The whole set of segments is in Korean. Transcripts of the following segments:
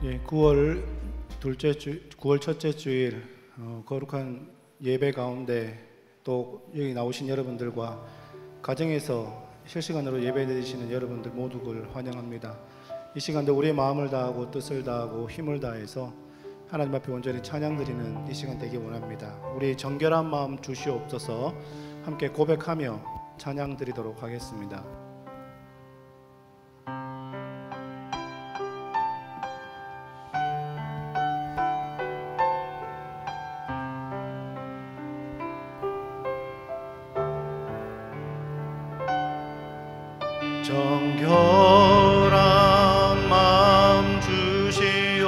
9월 첫째 주일 거룩한 예배 가운데 또 여기 나오신 여러분들과 가정에서 실시간으로 예배 드리시는 여러분들 모두를 환영합니다. 이 시간도 우리의 마음을 다하고 뜻을 다하고 힘을 다해서 하나님 앞에 온전히 찬양 드리는 이 시간 되기 원합니다. 우리 정결한 마음 주시옵소서. 함께 고백하며 찬양 드리도록 하겠습니다. 정결한 마음 주시옵소서.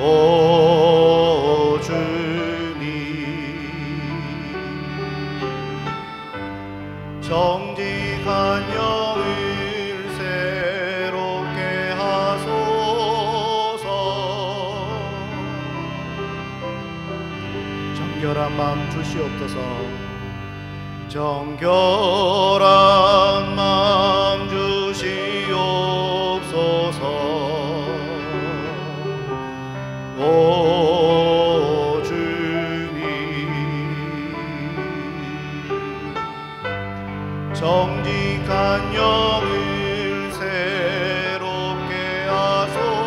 오 주님, 정직한 영을 새롭게 하소서. 정결한 마음 주시옵소서. 정결한 마음 주시옵소서. 오 주님, 정직한 영을 새롭게 하소서.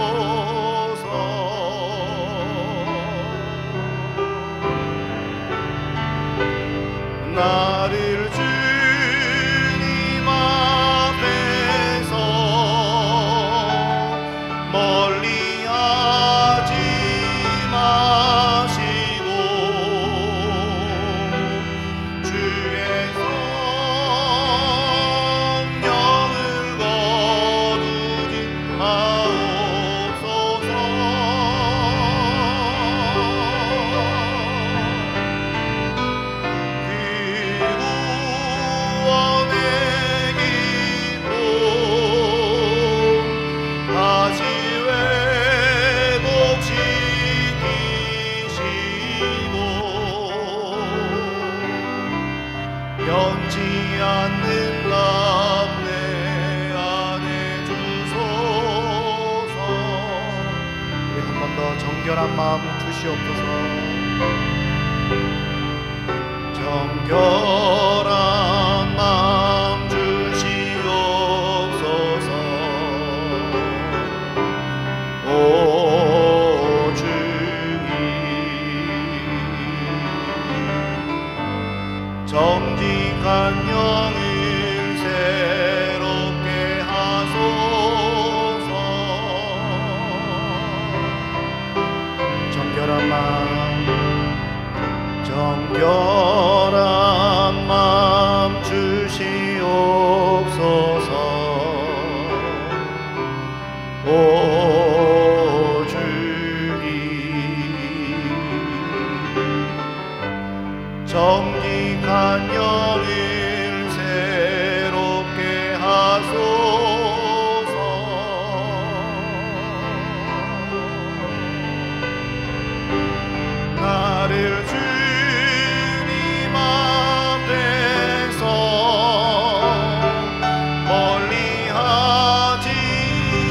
나를 주님 앞에서 멀리하지 마시고 주의 성령을 거두지 마옵소서. 변치 않는 맘 내 안에 주소서. 우리 한 번 더 정결한 마음 주시옵소서. 정결한 마음 주시옵소서. 오 주님, 정직한 영을 새롭게 하소서. 정결한 마음 주시옵소서. 오 주님, 정직한 영을 새롭게 하소서. 나를 주님 앞에서 멀리하지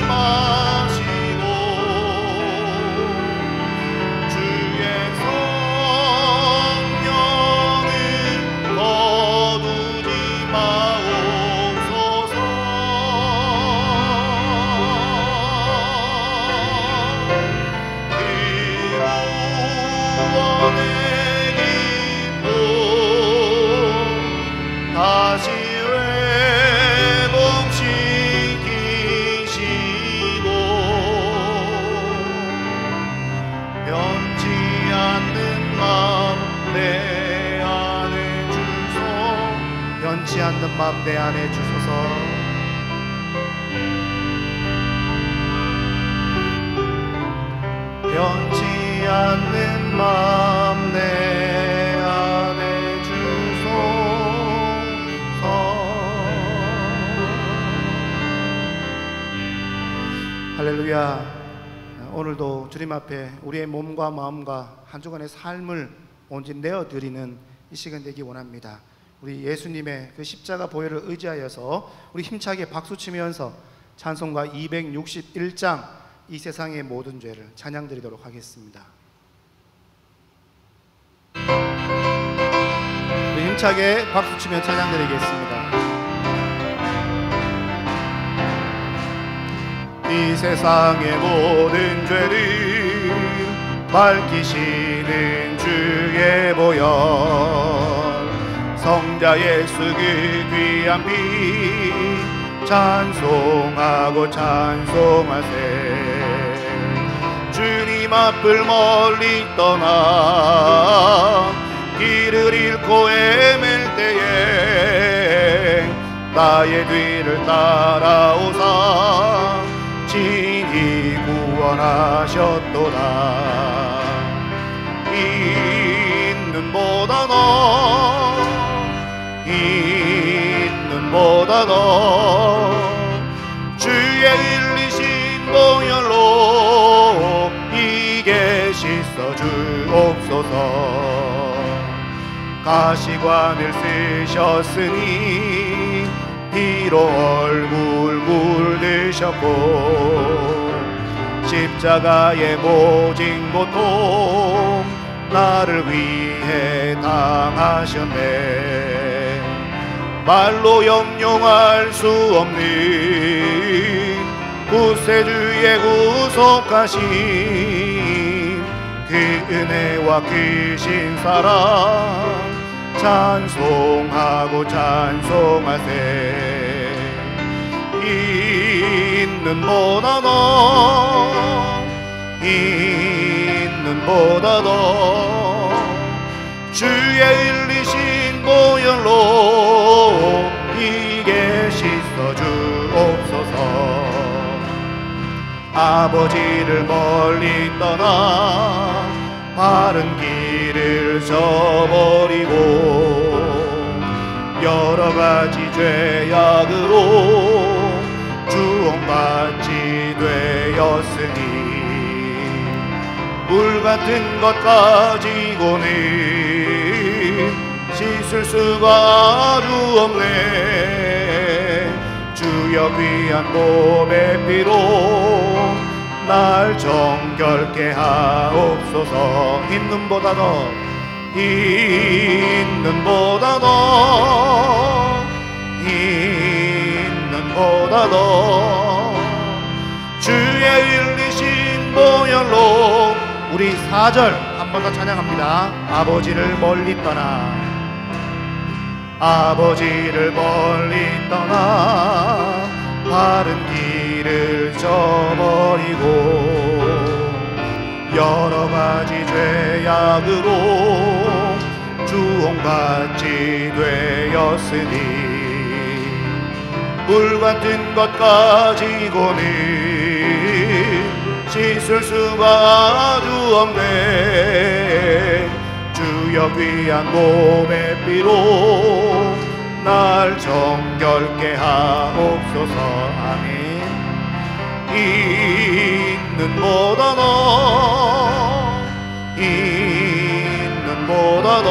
마시고 주의 성령을 거두지 마옵소서. 구원의 기쁨 다시 회복시키시고 변치 않는 마음 내 안에 주소. 변치 않는 마음 내 안에 주소서. 변치 않는 마음 내 안에 주소서. 할렐루야. 오늘도 주님 앞에 우리의 몸과 마음과 한 주간의 삶을 온전히 내어드리는 이 시간 되기 원합니다. 우리 예수님의 그 십자가 보혈을 의지하여서 우리 힘차게 박수치면서 찬송가 261장 이 세상의 모든 죄를 찬양드리도록 하겠습니다. 우리 힘차게 박수치며 찬양드리겠습니다. 이 세상의 모든 죄를 밝히시는 주의 보혈, 성자 예수 그 귀한 피 찬송하고 찬송하세. 주님 앞을 멀리 떠나 길을 잃고 헤맬 때에 나의 뒤를 따라오사 친히 구원하셨도다. 있는 보다 더 주의 흘리신 보혈로 이게 씻어 주옵소서. 가시관을 쓰셨으니 피로 얼굴 물드셨고 십자가의 모진 고통 나를 위해 당하셨네. 말로 형용할 수 없는 구세주의 구속하심 그 은혜와 그 신사랑 찬송하고 찬송하세. 있는 보다 더 주의 흘리신 보혈로 이게 씻어 주옵소서. 아버지를 멀리 떠나 바른 길을 저버리고 여러 가지 죄악으로 주홍같이 되었으니 물 같은 것 가지고는 씻을 수가 아주 없네. 주여 귀한 몸의 피로 날 정결케 하옵소서. 있는 보다 더 주의 흘리신 보혈로 우리 4절 한 번 더 찬양합니다. 아버지를 멀리 떠나 바른 길을 저버리고 여러 가지 죄악으로 주홍같이 되었으니 물 같은 것 가지고는 씻을 수가 아주 없네. 주여 귀한 몸의 피로 날 정결케 하옵소서. 아멘. 있는 보다 더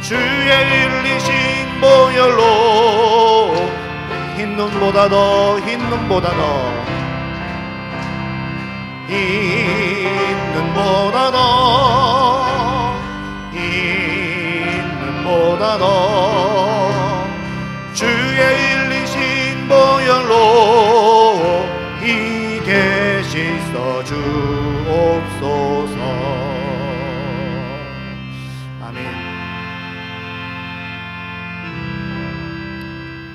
주의 흘리신 보혈로 있는 보다 더 있는 보다 더 주의 흘리신 보혈로 이게 씻어 주옵소서. 아멘.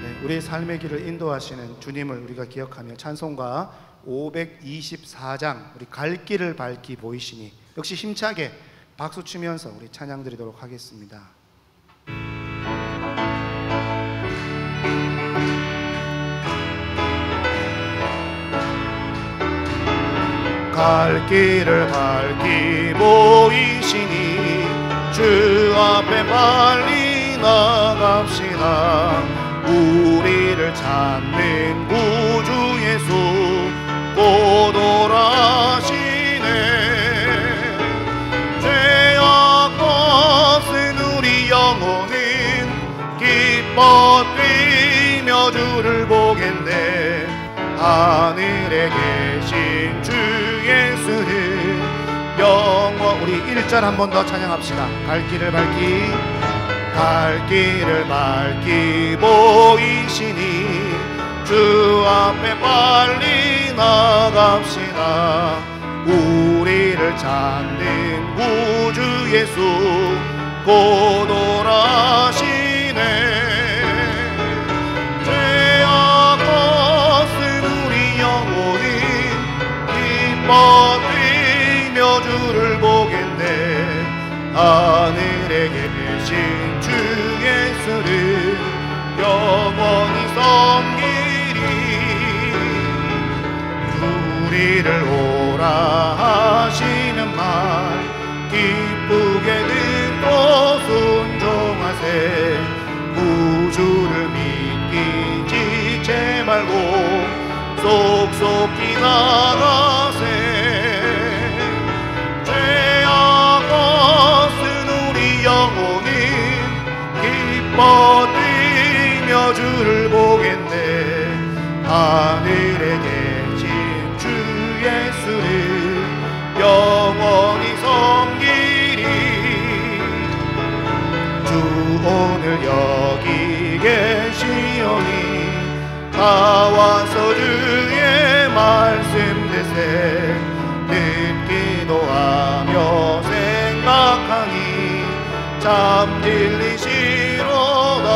네, 우리의 삶의 길을 인도하시는 주님을 우리가 기억하며 찬송가 524장 우리 갈 길을 밝히 보이시니 역시 힘차게 박수 치면서 우리 찬양 드리도록 하겠습니다. 갈 길을 밝히 보이시니 주 앞에 빨리 나갑시다. 우리를 찾는 구주 예수 곧 오라시네. 죄악 없은 우리 영혼을 하늘에 계신 주 예수를 영원. 우리 1절 한 번 더 찬양합시다. 갈 길을 밝히 보이시니 주 앞에 빨리 나갑시다. 우리를 찾는 구주 예수 곧 오라시네. 죄악 벗은 우리 영혼이 기뻐 뛰며 주를 보겠네. 하늘에 계신 주 예수를 영원히 섬기리. 우리를 오라 하시는 말 기쁘게 듣고 순종하세. 구주를 믿기 지체 말고 속속히 나가세. 죄악 벗은 우리 영혼이 기뻐 뛰며 주를 보겠네. 하늘에 계신 주 예수를 영원히 섬기리. 주 오늘 여기 계시오니 다 와서 주의 말씀 되세. 듣기도 하며 생각하니 참 진리시로다.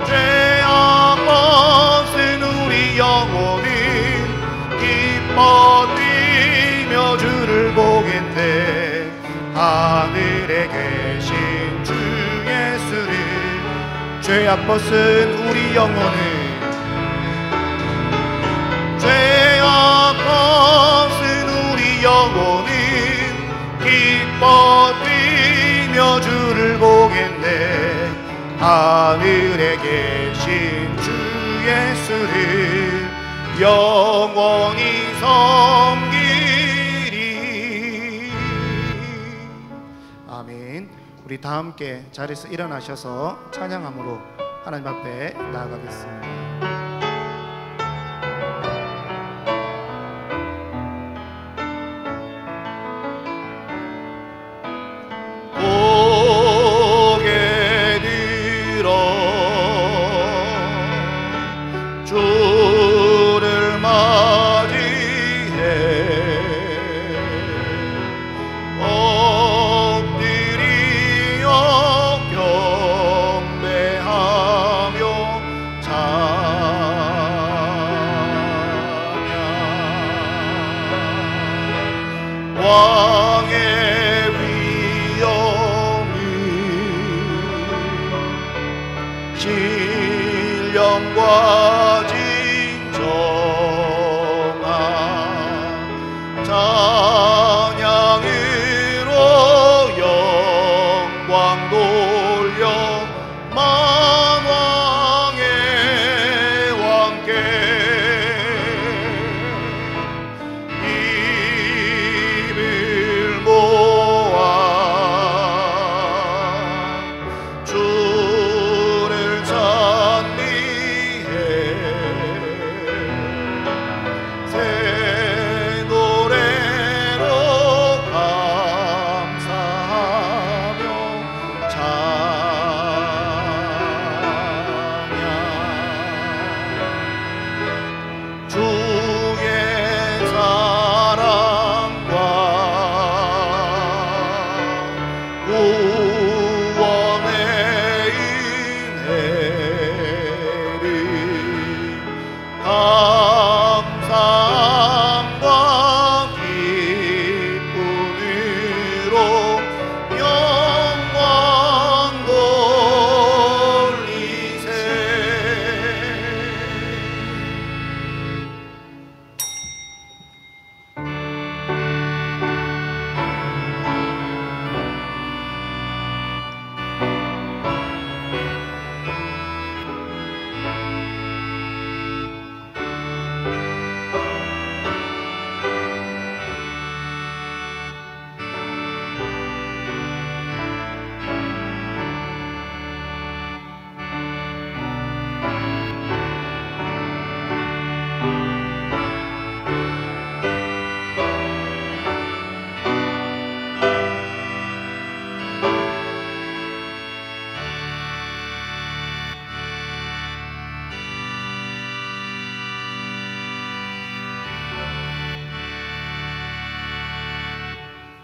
죄악 벗은 우리 영혼이 기뻐 뛰며 주를 보겠네. 하늘에 계신 주 예수를 죄악 벗은 우리 영혼을 죄악 벗은 우리 영혼은 기뻐 뛰며 주를 보겠네. 하늘에 계신 주 예수를 영원히 섬기리. 아멘. 우리 다 함께 자리에서 일어나셔서 찬양함으로 하나님 앞에 나아가겠습니다. 신령과 진정한 찬양으로 영광 돌려 만왕의 왕께 입을 모아 주를 찬미해 새 노래로 감사하며 찬양. 주의 사랑과 구원의 은혜를 감사함과 기쁨으로 영광 돌리세.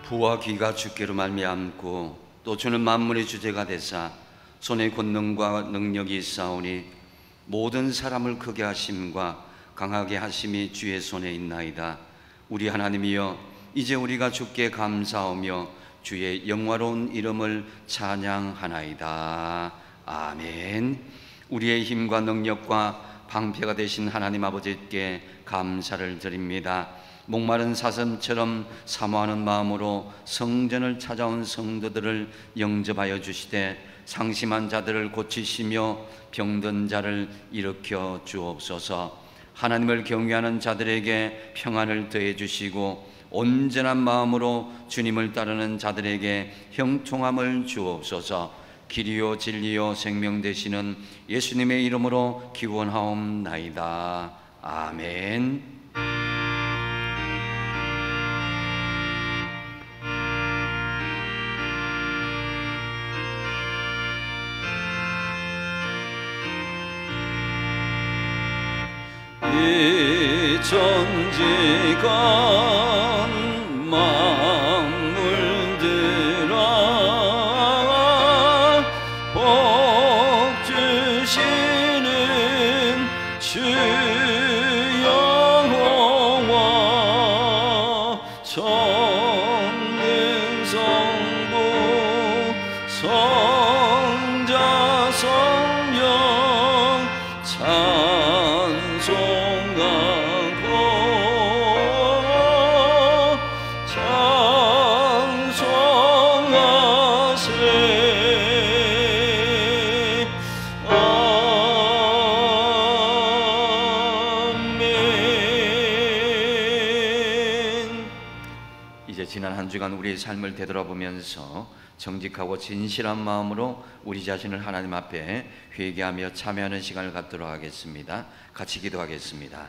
부와 귀가 주께로 말미암고 또 주는 만물의 주제가 되사 손에 권능과 능력이 있사오니 모든 사람을 크게 하심과 강하게 하심이 주의 손에 있나이다. 우리 하나님이여, 이제 우리가 주께 감사하며 주의 영화로운 이름을 찬양하나이다. 아멘. 우리의 힘과 능력과 방패가 되신 하나님 아버지께 감사를 드립니다. 목마른 사슴처럼 사모하는 마음으로 성전을 찾아온 성도들을 영접하여 주시되 상심한 자들을 고치시며 병든 자를 일으켜 주옵소서. 하나님을 경외하는 자들에게 평안을 더해 주시고 온전한 마음으로 주님을 따르는 자들에게 형통함을 주옵소서. 길이요 진리요 생명 되시는 예수님의 이름으로 기원하옵나이다. 아멘. 이 천지간 만물들아 복 주시는 주 여호와 전능 성부 성자 성령 지난 한 주간 우리의 삶을 되돌아보면서 정직하고 진실한 마음으로 우리 자신을 하나님 앞에 회개하며 참여하는 시간을 갖도록 하겠습니다. 같이 기도하겠습니다.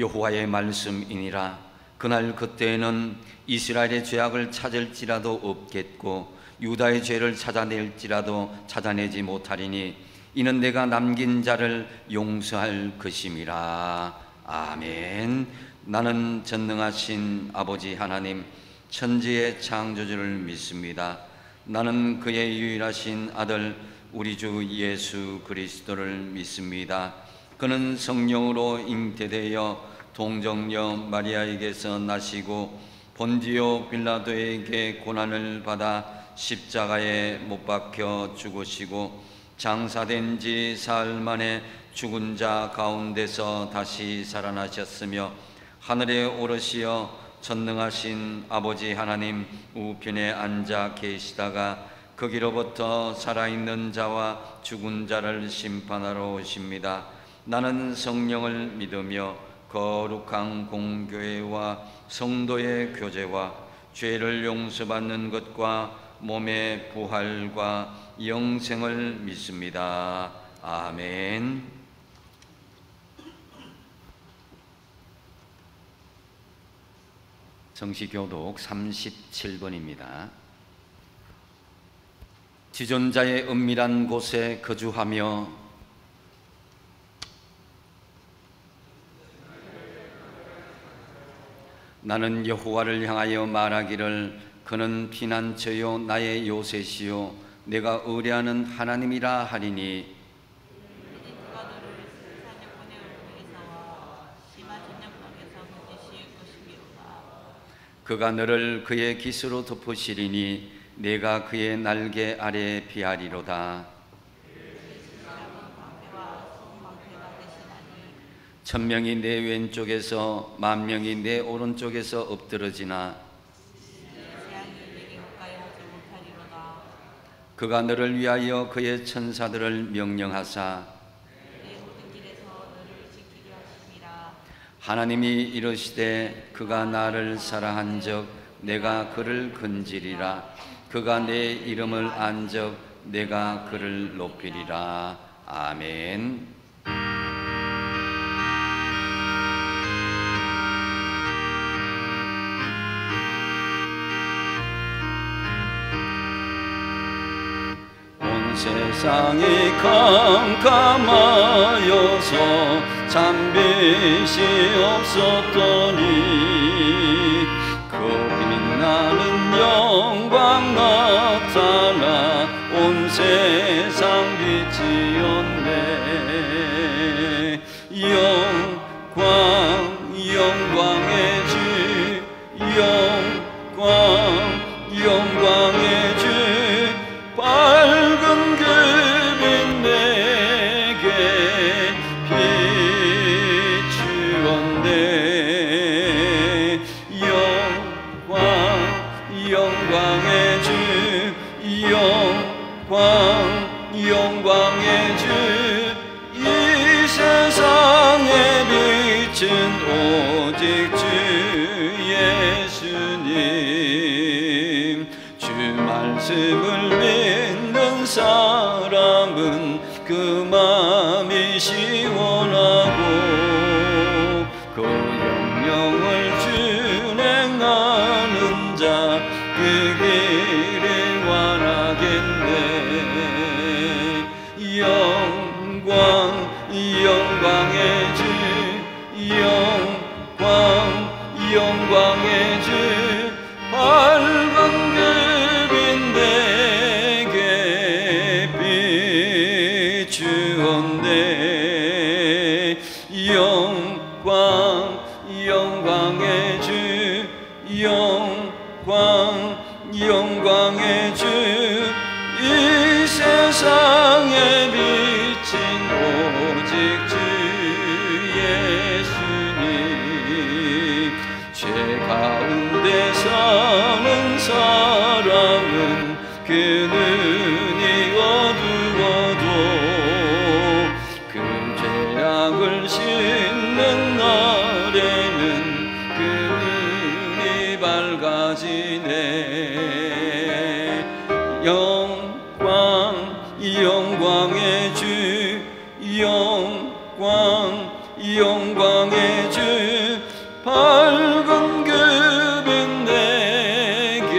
여호와의 말씀이니라. 그날 그때에는 이스라엘의 죄악을 찾을지라도 없겠고 유다의 죄를 찾아낼지라도 찾아내지 못하리니 이는 내가 남긴 자를 용서할 것임이라. 아멘. 나는 전능하신 아버지 하나님 천지의 창조주를 믿습니다. 나는 그의 유일하신 아들 우리 주 예수 그리스도를 믿습니다. 그는 성령으로 잉태되어 동정녀 마리아에게서 나시고 본디오 빌라도에게 고난을 받아 십자가에 못 박혀 죽으시고 장사된 지 사흘 만에 죽은 자 가운데서 다시 살아나셨으며 하늘에 오르시어 전능하신 아버지 하나님 우편에 앉아 계시다가 거기로부터 살아있는 자와 죽은 자를 심판하러 오십니다. 나는 성령을 믿으며 거룩한 공교회와 성도의 교제와 죄를 용서받는 것과 몸의 부활과 영생을 믿습니다. 아멘. 성시교독 37번입니다. 지존자의 은밀한 곳에 거주하며 나는 여호와를 향하여 말하기를 그는 피난처요 나의 요새시요 내가 의뢰하는 하나님이라 하리니 그가 너를 그의 깃으로 덮으시리니 내가 그의 날개 아래에 피하리로다. 천명이 내 왼쪽에서 만명이 내 오른쪽에서 엎드러지나 그가 너를 위하여 그의 천사들을 명령하사 하나님이 이르시되 그가 나를 사랑한즉 내가 그를 건지리라. 그가 내 이름을 안즉 내가 그를 높이리라. 아멘. 온 세상이 캄캄하여서 참빛이 없었더니 그 빛나는 영광 나타나 온 세상 빛이었네. 영광의 주 영광의 주 밝은 그 빛 내게 비추었네. 영광의 주 영광의 주 이 세상에 빛은 오직 주 예수님. 주 말씀을 믿는 사람은 그 마음이 시원하고 그 영령을 준행하는 자 그 길이 완하겠네. 영광의 주 영광의 주 밝은 그 빛 내게 비추었네. 영광의 주 영광의 주 이 세상에 비친 오직 주 예수님. 죄 가운데 사는 사람은 그 눈이 어두워도 그 죄악을 씻는 날에는 그 눈이 밝아지네. 영광의 주 영광의 주 밝은 그 빛 내게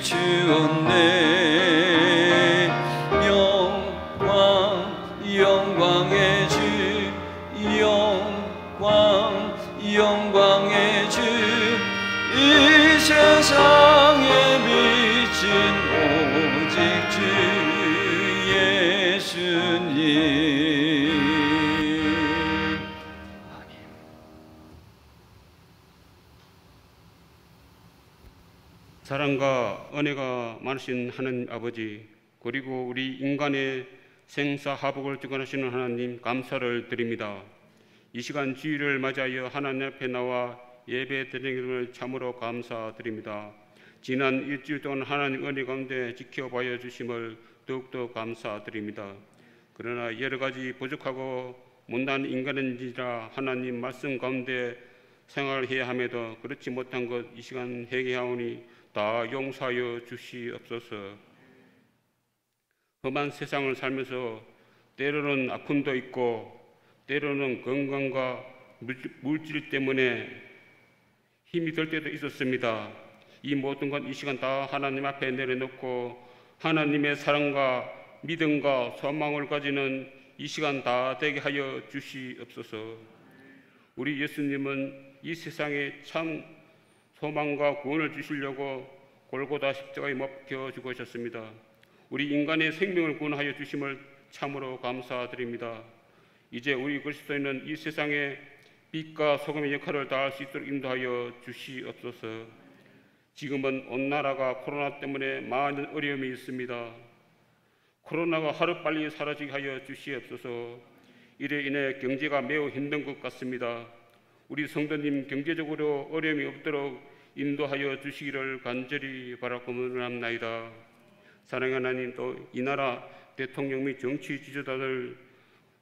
비추었네. 영광의 주 영광의 주 이 세상에 비친 오직 주 예수님. 아멘. 사랑과 은혜가 많으신 하나님 아버지, 그리고 우리 인간의 생사화복을 주관하시는 하나님 감사를 드립니다. 이 시간 주일을 맞이하여 하나님 앞에 나와 예배 드리는 것을 참으로 감사드립니다. 지난 일주일 동안 하나님 은혜 가운데 지켜봐야 주심을 더욱더 감사드립니다. 그러나 여러 가지 부족하고 못난 인간인지라 하나님 말씀 가운데 생활해야 함에도 그렇지 못한 것 이 시간 회개하오니 다 용서하여 주시옵소서. 험한 세상을 살면서 때로는 아픔도 있고 때로는 건강과 물질 때문에 힘이 들 때도 있었습니다. 이 모든 것 이 시간 다 하나님 앞에 내려놓고 하나님의 사랑과 믿음과 소망을 가지는 이 시간 다 되게 하여 주시옵소서. 우리 예수님은 이 세상에 참 소망과 구원을 주시려고 골고다 십자가에 먹혀 죽으셨습니다. 우리 인간의 생명을 구원하여 주심을 참으로 감사드립니다. 이제 우리 그리스도인은 이 세상에 빛과 소금의 역할을 다할 수 있도록 인도하여 주시옵소서. 지금은 온 나라가 코로나 때문에 많은 어려움이 있습니다. 코로나가 하루빨리 사라지게 하여 주시옵소서. 이로 인해 경제가 매우 힘든 것 같습니다. 우리 성도님 경제적으로 어려움이 없도록 인도하여 주시기를 간절히 바라옵나이다. 사랑하는 하나님, 또 이 나라 대통령 및 정치 지도자들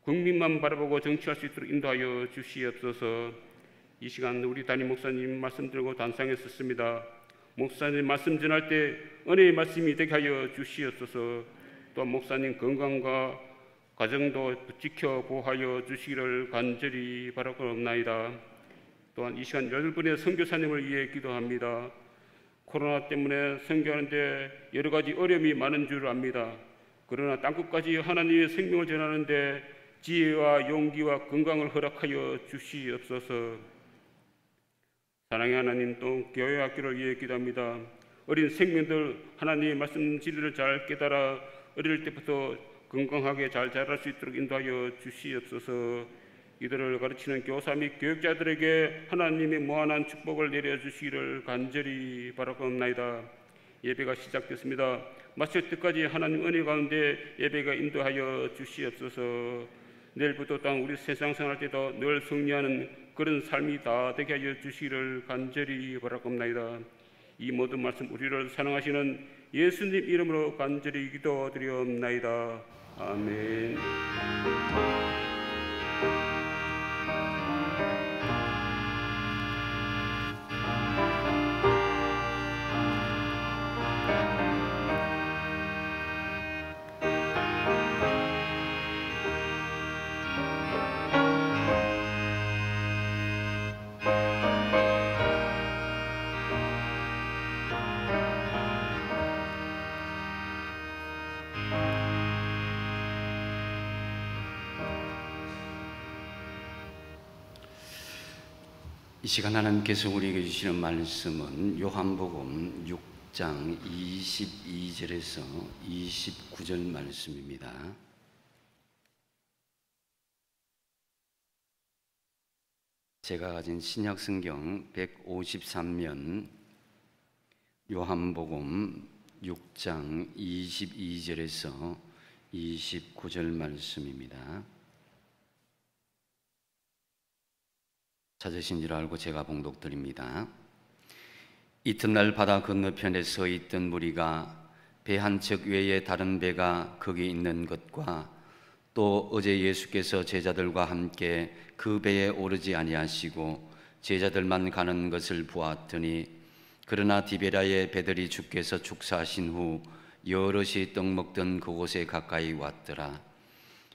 국민만 바라보고 정치할 수 있도록 인도하여 주시옵소서. 이 시간 우리 담임 목사님 말씀 들고 단상했었습니다. 목사님 말씀 전할 때 은혜의 말씀이 되게 하여 주시옵소서. 또 목사님 건강과 가정도 지켜보하여 주시기를 간절히 바라옵나이다. 또한 이 시간 10분의 선교사님을 위해 기도합니다. 코로나 때문에 선교하는데 여러 가지 어려움이 많은 줄 압니다. 그러나 땅끝까지 하나님의 생명을 전하는데 지혜와 용기와 건강을 허락하여 주시옵소서. 사랑의 하나님, 또 교회 학교를 위해 기도합니다. 어린 생명들 하나님의 말씀 진리를 잘 깨달아 어릴 때부터 건강하게 잘 자랄 수 있도록 인도하여 주시옵소서. 이들을 가르치는 교사 및 교육자들에게 하나님의 무한한 축복을 내려주시기를 간절히 바라옵나이다. 예배가 시작됐습니다. 마칠 때까지 하나님 은혜 가운데 예배가 인도하여 주시옵소서. 내일부터 땅 우리 세상 생활할 때도 늘 승리하는 그런 삶이 다 되게 하여 주시기를 간절히 바라옵나이다. 이 모든 말씀 우리를 사랑하시는 예수님 이름으로 간절히 기도드리옵나이다. 아멘. 이 시간 하나님께서 우리에게 주시는 말씀은 요한복음 6장 22절에서 29절 말씀입니다. 제가 가진 신약성경 153면 요한복음 6장 22절에서 29절 말씀입니다. 찾으신 줄 알고 제가 봉독드립니다. 이튿날 바다 건너편에 서 있던 무리가 배 한 척 외에 다른 배가 거기 있는 것과 또 어제 예수께서 제자들과 함께 그 배에 오르지 아니하시고 제자들만 가는 것을 보았더니 그러나 디베라의 배들이 주께서 축사하신 후 여럿이 떡 먹던 그곳에 가까이 왔더라.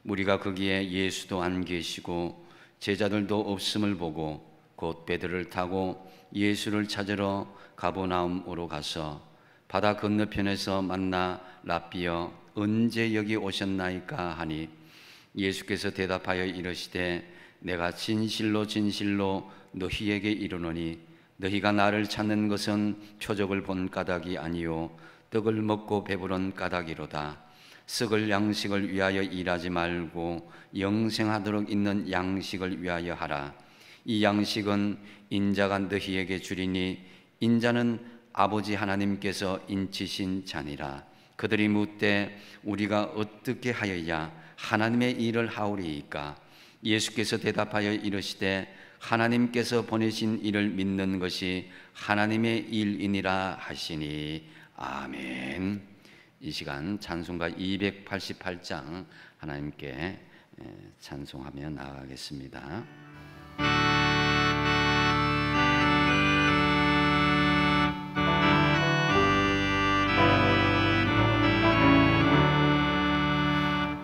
무리가 거기에 예수도 안 계시고 제자들도 없음을 보고 곧 배들을 타고 예수를 찾으러 가버나움으로 가서 바다 건너편에서 만나 랍비여 언제 여기 오셨나이까 하니 예수께서 대답하여 이르시되 내가 진실로 진실로 너희에게 이르노니 너희가 나를 찾는 것은 표적을 본 까닭이 아니요 떡을 먹고 배부른 까닭이로다. 썩을 양식을 위하여 일하지 말고 영생하도록 있는 양식을 위하여 하라. 이 양식은 인자가 너희에게 주리니 인자는 아버지 하나님께서 인치신 자니라. 그들이 묻되 우리가 어떻게 하여야 하나님의 일을 하오리이까? 예수께서 대답하여 이르시되 하나님께서 보내신 이를 믿는 것이 하나님의 일이니라 하시니 아멘. 이 시간 찬송가 288장 하나님께 찬송하며 나아가겠습니다.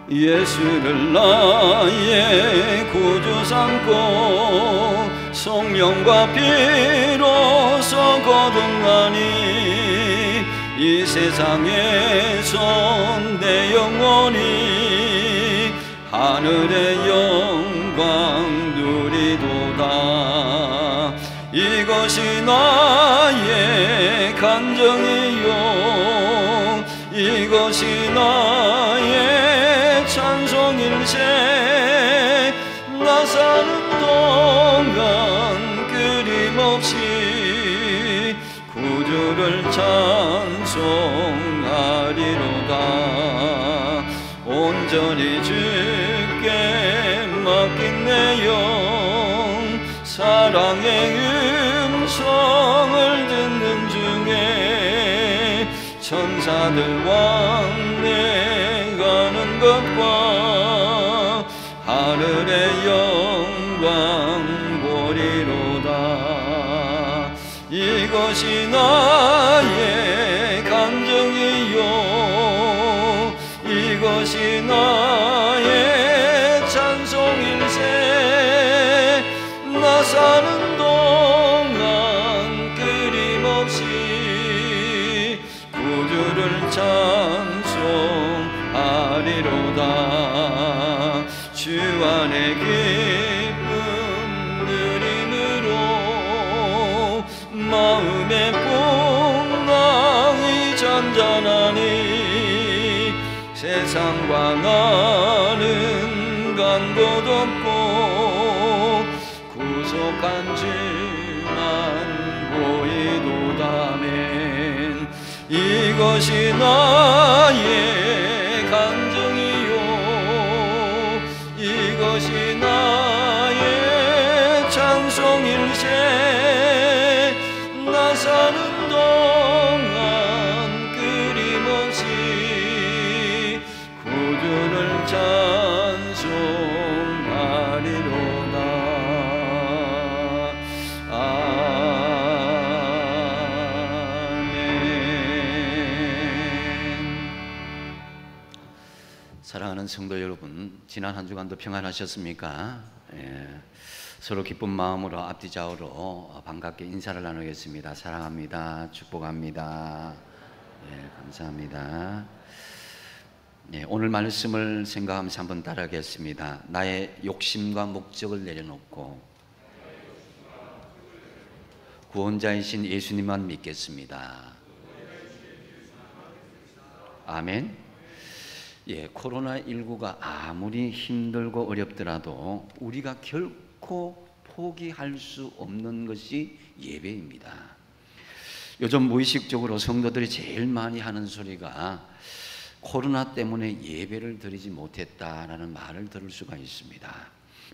예수를 나의 구주 삼고 성령과 피로서 거듭나니 이 세상에서 내 영혼이 하늘의 영광 누리도다. 이것이 나의 간정이요 이것이 나의 찬송일세. 나 사는 동안 끊임없이 구주를 찬송하리로다. 온전히 주께만 천사들 왕래가는 것과 하늘의 영광 보리로다. 이것이 나의 간증이요 이것이 나의 찬송일세. 나 사는 동안 끊임없이 구주를 찬송하리로다. 주 안에 기쁨 누림으로 마음의 풍랑이 잔잔하니 세상과 나는 간 곳 없고 구속한 주만 보이도다멘. 이것이 나의 간증이요 이것이 나의 찬송일세. 나 사는 동안 끊임없이 구주를 찬송하리로다. 사랑하는 성도 여러분, 지난 한 주간도 평안하셨습니까? 서로 기쁜 마음으로 앞뒤 좌우로 반갑게 인사를 나누겠습니다. 사랑합니다. 축복합니다. 감사합니다. 오늘 말씀을 생각하면서 한번 따라하겠습니다. 나의 욕심과 목적을 내려놓고 구원자이신 예수님만 믿겠습니다. 아멘. 코로나19가 아무리 힘들고 어렵더라도 우리가 결코 포기할 수 없는 것이 예배입니다. 요즘 무의식적으로 성도들이 제일 많이 하는 소리가 코로나 때문에 예배를 드리지 못했다라는 말을 들을 수가 있습니다.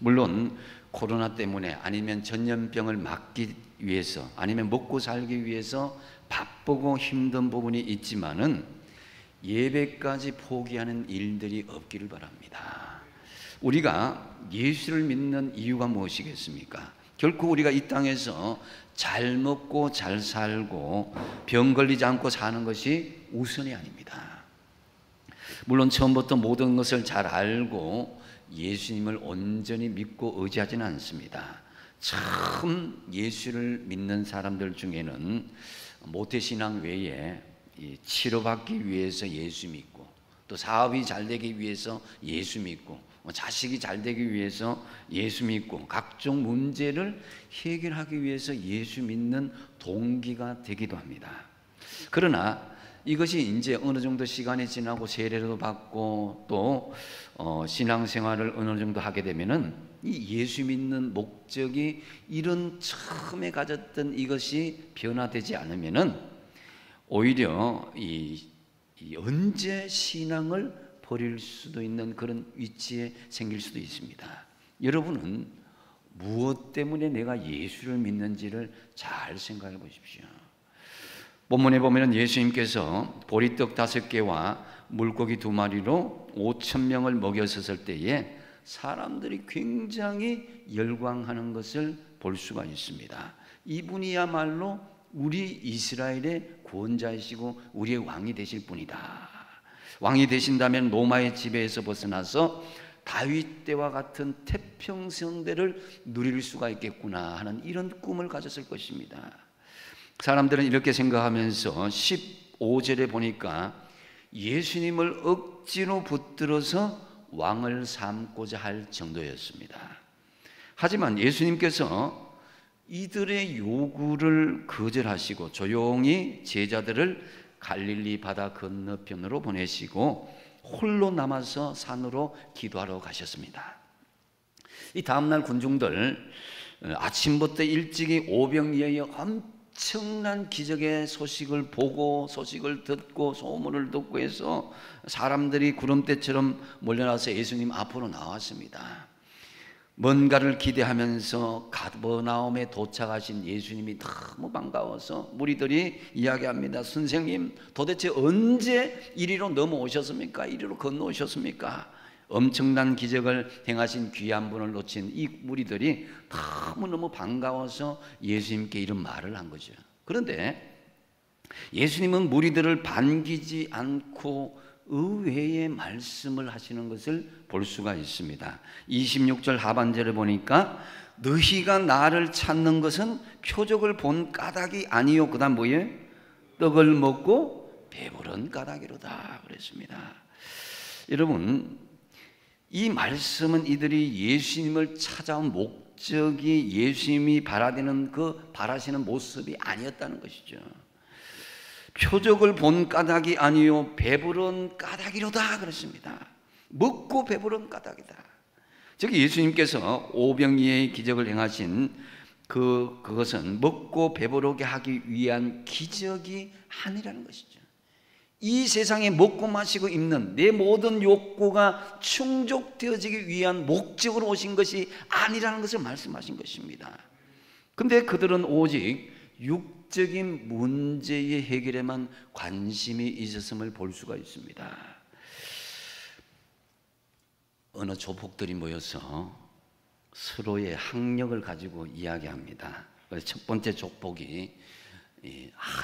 물론 코로나 때문에 아니면 전염병을 막기 위해서 아니면 먹고 살기 위해서 바쁘고 힘든 부분이 있지만은 예배까지 포기하는 일들이 없기를 바랍니다. 우리가 예수를 믿는 이유가 무엇이겠습니까? 결코 우리가 이 땅에서 잘 먹고 잘 살고 병 걸리지 않고 사는 것이 우선이 아닙니다. 물론 처음부터 모든 것을 잘 알고 예수님을 온전히 믿고 의지하지는 않습니다. 처음 예수를 믿는 사람들 중에는 모태신앙 외에 치료받기 위해서 예수 믿고 또 사업이 잘 되기 위해서 예수 믿고 자식이 잘 되기 위해서 예수 믿고 각종 문제를 해결하기 위해서 예수 믿는 동기가 되기도 합니다. 그러나 이것이 이제 어느 정도 시간이 지나고 세례도 받고 또 신앙생활을 어느 정도 하게 되면은 이 예수 믿는 목적이 이런 처음에 가졌던 이것이 변화되지 않으면은 오히려 이 언제 신앙을 버릴 수도 있는 그런 위치에 생길 수도 있습니다. 여러분은 무엇 때문에 내가 예수를 믿는지를 잘 생각해 보십시오. 본문에 보면 예수님께서 보리떡 5개와 물고기 2마리로 5,000명을 먹였을 때에 사람들이 굉장히 열광하는 것을 볼 수가 있습니다. 이분이야말로 우리 이스라엘의 구원자이시고 우리의 왕이 되실 분이다. 왕이 되신다면 로마의 지배에서 벗어나서 다윗 때와 같은 태평성대를 누릴 수가 있겠구나 하는 이런 꿈을 가졌을 것입니다. 사람들은 이렇게 생각하면서 15절에 보니까 예수님을 억지로 붙들어서 왕을 삼고자 할 정도였습니다. 하지만 예수님께서 이들의 요구를 거절하시고 조용히 제자들을 갈릴리 바다 건너편으로 보내시고 홀로 남아서 산으로 기도하러 가셨습니다. 이 다음날 군중들 아침부터 일찍이 오병이어의 엄청난 기적의 소식을 보고 소식을 듣고 소문을 듣고 해서 사람들이 구름대처럼 몰려나서 예수님 앞으로 나왔습니다. 뭔가를 기대하면서 가버나움에 도착하신 예수님이 너무 반가워서 무리들이 이야기합니다. 선생님, 도대체 언제 이리로 넘어오셨습니까? 이리로 건너오셨습니까? 엄청난 기적을 행하신 귀한 분을 놓친 이 무리들이 너무너무 반가워서 예수님께 이런 말을 한 거죠. 그런데 예수님은 무리들을 반기지 않고 의외의 말씀을 하시는 것을 볼 수가 있습니다. 26절 하반절에 보니까 너희가 나를 찾는 것은 표적을 본 까닭이 아니요, 그 다음 뭐예요? 떡을 먹고 배부른 까닭이로다 그랬습니다. 여러분, 이 말씀은 이들이 예수님을 찾아온 목적이 예수님이 바라시는 모습이 아니었다는 것이죠. 표적을 본 까닭이 아니요 배부른 까닭이로다 그랬습니다. 먹고 배부른 까닭이다. 즉 예수님께서 오병이의 기적을 행하신 그것은 먹고 배부르게 하기 위한 기적이 아니라는 것이죠. 이 세상에 먹고 마시고 입는 내 모든 욕구가 충족되어지기 위한 목적으로 오신 것이 아니라는 것을 말씀하신 것입니다. 그런데 그들은 오직 육적인 문제의 해결에만 관심이 있었음을 볼 수가 있습니다. 어느 조폭들이 모여서 서로의 학력을 가지고 이야기합니다. 첫 번째 조폭이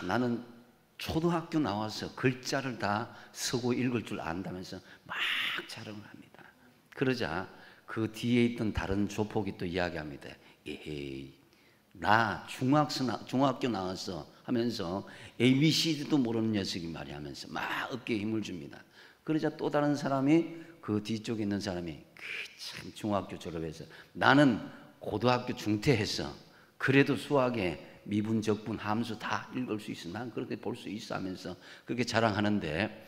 나는 초등학교 나와서 글자를 다 쓰고 읽을 줄 안다면서 막 자랑을 합니다. 그러자 그 뒤에 있던 다른 조폭이 또 이야기합니다. 에헤이, 나 중학교 나와서 하면서 ABCD도 모르는 녀석이 말이야 하면서 막 어깨에 힘을 줍니다. 그러자 또 다른 사람이 그 뒤쪽에 있는 사람이 참 중학교 졸업해서 나는 고등학교 중퇴했어. 그래도 수학에 미분, 적분, 함수 다 읽을 수 있어. 난 그렇게 볼 수 있어 하면서 그렇게 자랑하는데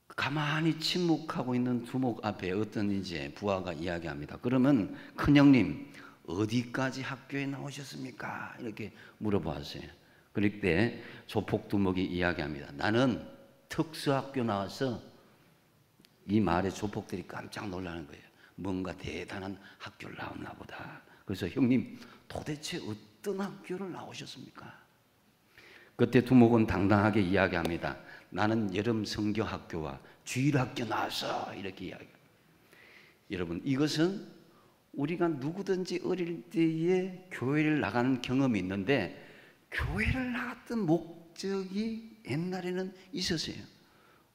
가만히 침묵하고 있는 두목 앞에 어떤 이제 부하가 이야기합니다. 그러면 큰형님 어디까지 학교에 나오셨습니까? 이렇게 물어보았어요. 그럴 때 조폭 두목이 이야기합니다. 나는 특수학교 나와서 이 말에 조폭들이 깜짝 놀라는 거예요. 뭔가 대단한 학교를 나왔나 보다. 그래서 형님 도대체 어떤 학교를 나오셨습니까? 그때 두목은 당당하게 이야기합니다. 나는 여름 성교학교와 주일학교 나왔어. 이렇게 이야기합니다. 여러분, 이것은 우리가 누구든지 어릴 때에 교회를 나간 경험이 있는데 교회를 나갔던 목적이 옛날에는 있었어요.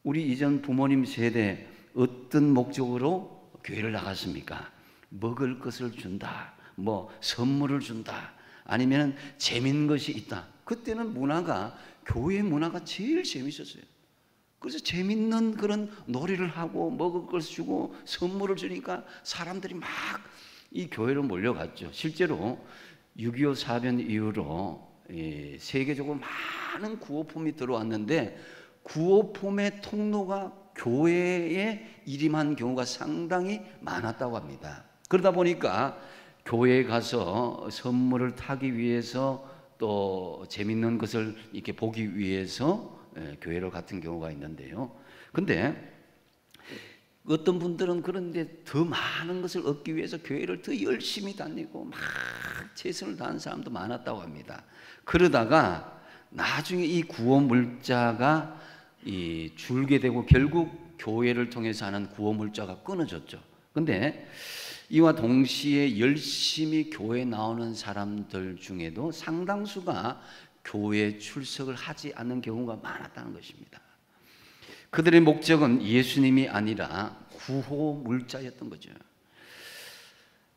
우리 이전 부모님 세대 어떤 목적으로 교회를 나갔습니까? 먹을 것을 준다, 뭐 선물을 준다, 아니면 재밌는 것이 있다. 그때는 교회 문화가 제일 재밌었어요. 그래서 재밌는 그런 놀이를 하고 먹을 것을 주고 선물을 주니까 사람들이 막 이 교회로 몰려갔죠. 실제로 6.25 사변 이후로 세계적으로 많은 구호품이 들어왔는데 구호품의 통로가 교회에 일임한 경우가 상당히 많았다고 합니다. 그러다 보니까 교회에 가서 선물을 타기 위해서 또 재밌는 것을 이렇게 보기 위해서 교회로 갔던 경우가 있는데요. 근데 어떤 분들은 그런데 더 많은 것을 얻기 위해서 교회를 더 열심히 다니고 막 최선을 다하는 사람도 많았다고 합니다. 그러다가 나중에 이 구호 물자가 줄게 되고 결국 교회를 통해서 하는 구호 물자가 끊어졌죠. 근데 이와 동시에 열심히 교회에 나오는 사람들 중에도 상당수가 교회에 출석을 하지 않는 경우가 많았다는 것입니다. 그들의 목적은 예수님이 아니라 구호 물자였던 거죠.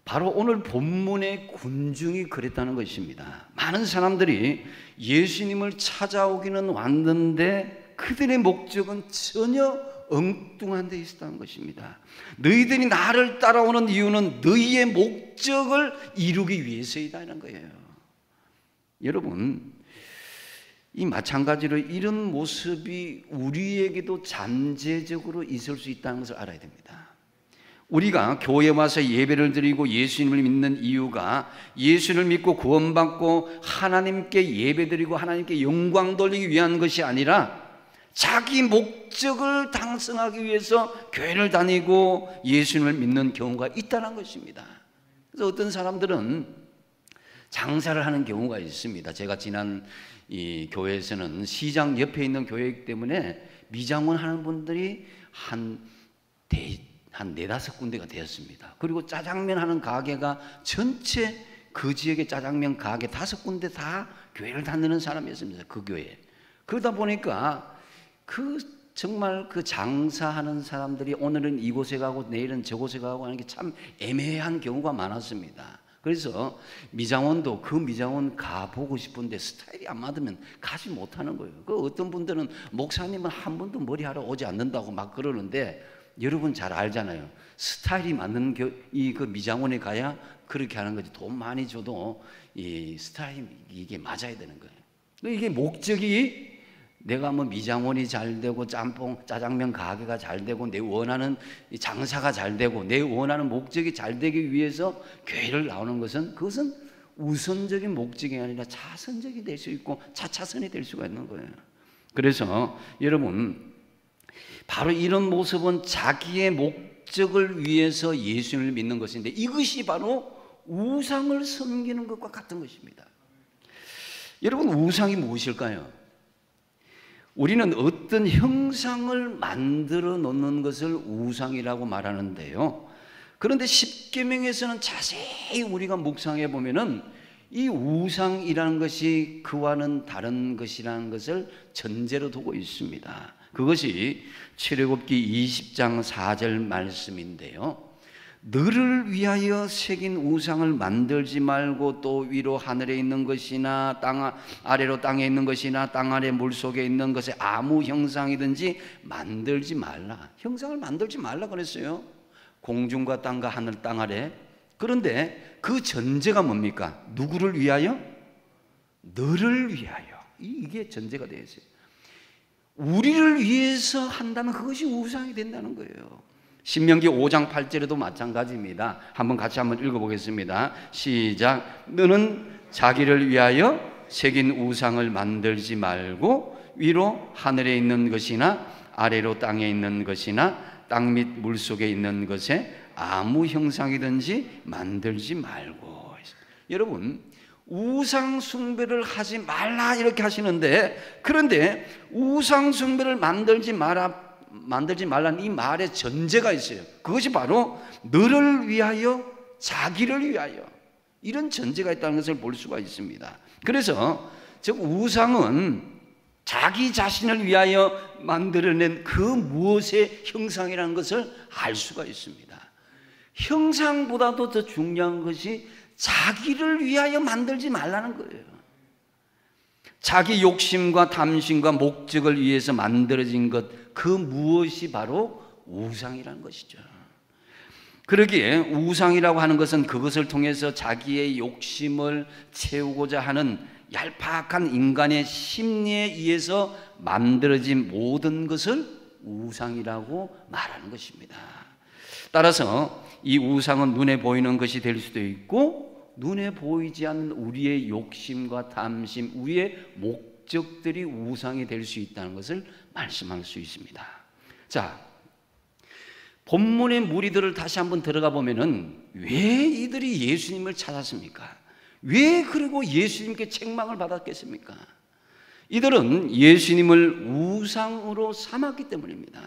바로 오늘 본문의 군중이 그랬다는 것입니다. 많은 사람들이 예수님을 찾아오기는 왔는데 그들의 목적은 전혀 엉뚱한 데 있었다는 것입니다. 너희들이 나를 따라오는 이유는 너희의 목적을 이루기 위해서이다는 거예요. 여러분, 이 마찬가지로 이런 모습이 우리에게도 잠재적으로 있을 수 있다는 것을 알아야 됩니다. 우리가 교회에 와서 예배를 드리고 예수님을 믿는 이유가 예수를 믿고 구원받고 하나님께 예배드리고 하나님께 영광 돌리기 위한 것이 아니라 자기 목적을 달성하기 위해서 교회를 다니고 예수님을 믿는 경우가 있다는 것입니다. 그래서 어떤 사람들은 장사를 하는 경우가 있습니다. 제가 지난 이 교회에서는 시장 옆에 있는 교회이기 때문에 미장원 하는 분들이 한 4-5군데가 되었습니다. 그리고 짜장면 하는 가게가 전체 그 지역의 짜장면 가게 5군데 다 교회를 다니는 사람이었습니다. 그 교회에. 그러다 보니까 정말 그 장사하는 사람들이 오늘은 이곳에 가고 내일은 저곳에 가고 하는 게 참 애매한 경우가 많았습니다. 그래서 미장원도 그 미장원 가보고 싶은데 스타일이 안 맞으면 가지 못하는 거예요. 그 어떤 분들은 목사님은 한 번도 머리하러 오지 않는다고 막 그러는데 여러분 잘 알잖아요. 스타일이 맞는 그 미장원에 가야 그렇게 하는 거지. 돈 많이 줘도 이 스타일이 이게 맞아야 되는 거예요. 이게 목적이 내가 뭐 미장원이 잘 되고 짬뽕 짜장면 가게가 잘 되고 내 원하는 장사가 잘 되고 내 원하는 목적이 잘 되기 위해서 교회를 나오는 것은 그것은 우선적인 목적이 아니라 차선적이 될 수 있고 차차선이 될 수가 있는 거예요. 그래서 여러분 바로 이런 모습은 자기의 목적을 위해서 예수님을 믿는 것인데 이것이 바로 우상을 섬기는 것과 같은 것입니다. 여러분 우상이 무엇일까요? 우리는 어떤 형상을 만들어 놓는 것을 우상이라고 말하는데요. 그런데 십계명에서는 자세히 우리가 묵상해 보면은 이 우상이라는 것이 그와는 다른 것이라는 것을 전제로 두고 있습니다. 그것이 출애굽기 20장 4절 말씀인데요. 너를 위하여 새긴 우상을 만들지 말고 또 위로 하늘에 있는 것이나 땅 아래로 땅에 있는 것이나 땅 아래 물속에 있는 것에 아무 형상이든지 만들지 말라. 형상을 만들지 말라 그랬어요. 공중과 땅과 하늘 땅 아래. 그런데 그 전제가 뭡니까? 누구를 위하여? 너를 위하여. 이게 전제가 되어 있어요. 우리를 위해서 한다면 그것이 우상이 된다는 거예요. 신명기 5장 8절에도 마찬가지입니다. 같이 한번 읽어보겠습니다. 시작. 너는 자기를 위하여 새긴 우상을 만들지 말고 위로 하늘에 있는 것이나 아래로 땅에 있는 것이나 땅 밑 물속에 있는 것에 아무 형상이든지 만들지 말고. 여러분 우상 숭배를 하지 말라 이렇게 하시는데, 그런데 우상 숭배를 만들지 말라는 이 말에 전제가 있어요. 그것이 바로 너를 위하여 자기를 위하여, 이런 전제가 있다는 것을 볼 수가 있습니다. 그래서 즉 우상은 자기 자신을 위하여 만들어낸 그 무엇의 형상이라는 것을 알 수가 있습니다. 형상보다도 더 중요한 것이 자기를 위하여 만들지 말라는 거예요. 자기 욕심과 탐심과 목적을 위해서 만들어진 것, 그 무엇이 바로 우상이라는 것이죠. 그러기에 우상이라고 하는 것은 그것을 통해서 자기의 욕심을 채우고자 하는 얄팍한 인간의 심리에 의해서 만들어진 모든 것을 우상이라고 말하는 것입니다. 따라서 이 우상은 눈에 보이는 것이 될 수도 있고 눈에 보이지 않는 우리의 욕심과 탐심, 우리의 목적들이 우상이 될 수 있다는 것을 말씀할 수 있습니다. 자, 본문의 무리들을 다시 한번 들어가 보면은 왜 이들이 예수님을 찾았습니까? 왜 그리고 예수님께 책망을 받았겠습니까? 이들은 예수님을 우상으로 삼았기 때문입니다.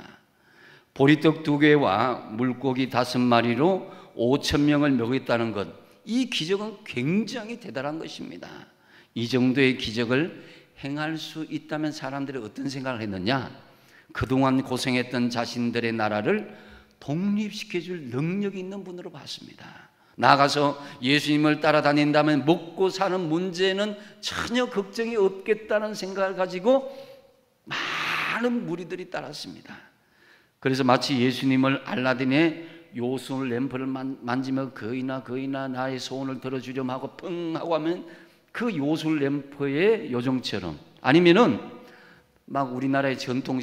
보리떡 2개와 물고기 5마리로 5,000명을 먹였다는 것, 이 기적은 굉장히 대단한 것입니다. 이 정도의 기적을 행할 수 있다면 사람들이 어떤 생각을 했느냐? 그동안 고생했던 자신들의 나라를 독립시켜줄 능력이 있는 분으로 봤습니다. 나아가서 예수님을 따라다닌다면 먹고 사는 문제는 전혀 걱정이 없겠다는 생각을 가지고 많은 무리들이 따랐습니다. 그래서 마치 예수님을 알라딘의 요술 램프를 만지며 거이나 나의 소원을 들어주렴 하고 펑 하고 하면 그 요술 램프의 요정처럼, 아니면은 막 우리나라의 전통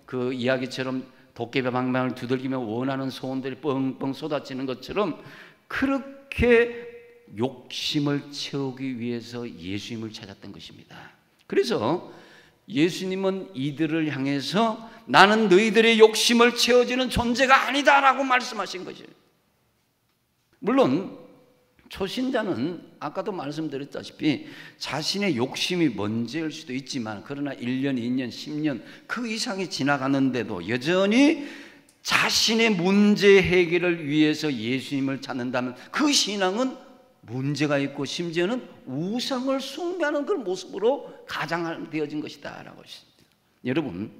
그 이야기처럼 도깨비 방망이를 두들기며 원하는 소원들이 뻥뻥 쏟아지는 것처럼 그렇게 욕심을 채우기 위해서 예수님을 찾았던 것입니다. 그래서 예수님은 이들을 향해서 나는 너희들의 욕심을 채워주는 존재가 아니다라고 말씀하신 것이에요. 물론 초신자는 아까도 말씀드렸다시피 자신의 욕심이 먼저일 수도 있지만, 그러나 1년, 2년, 10년 그 이상이 지나가는데도 여전히 자신의 문제 해결을 위해서 예수님을 찾는다면 그 신앙은 문제가 있고 심지어는 우상을 숭배하는 그 모습으로 가장되어진 것이다 라고 하십니다. 여러분,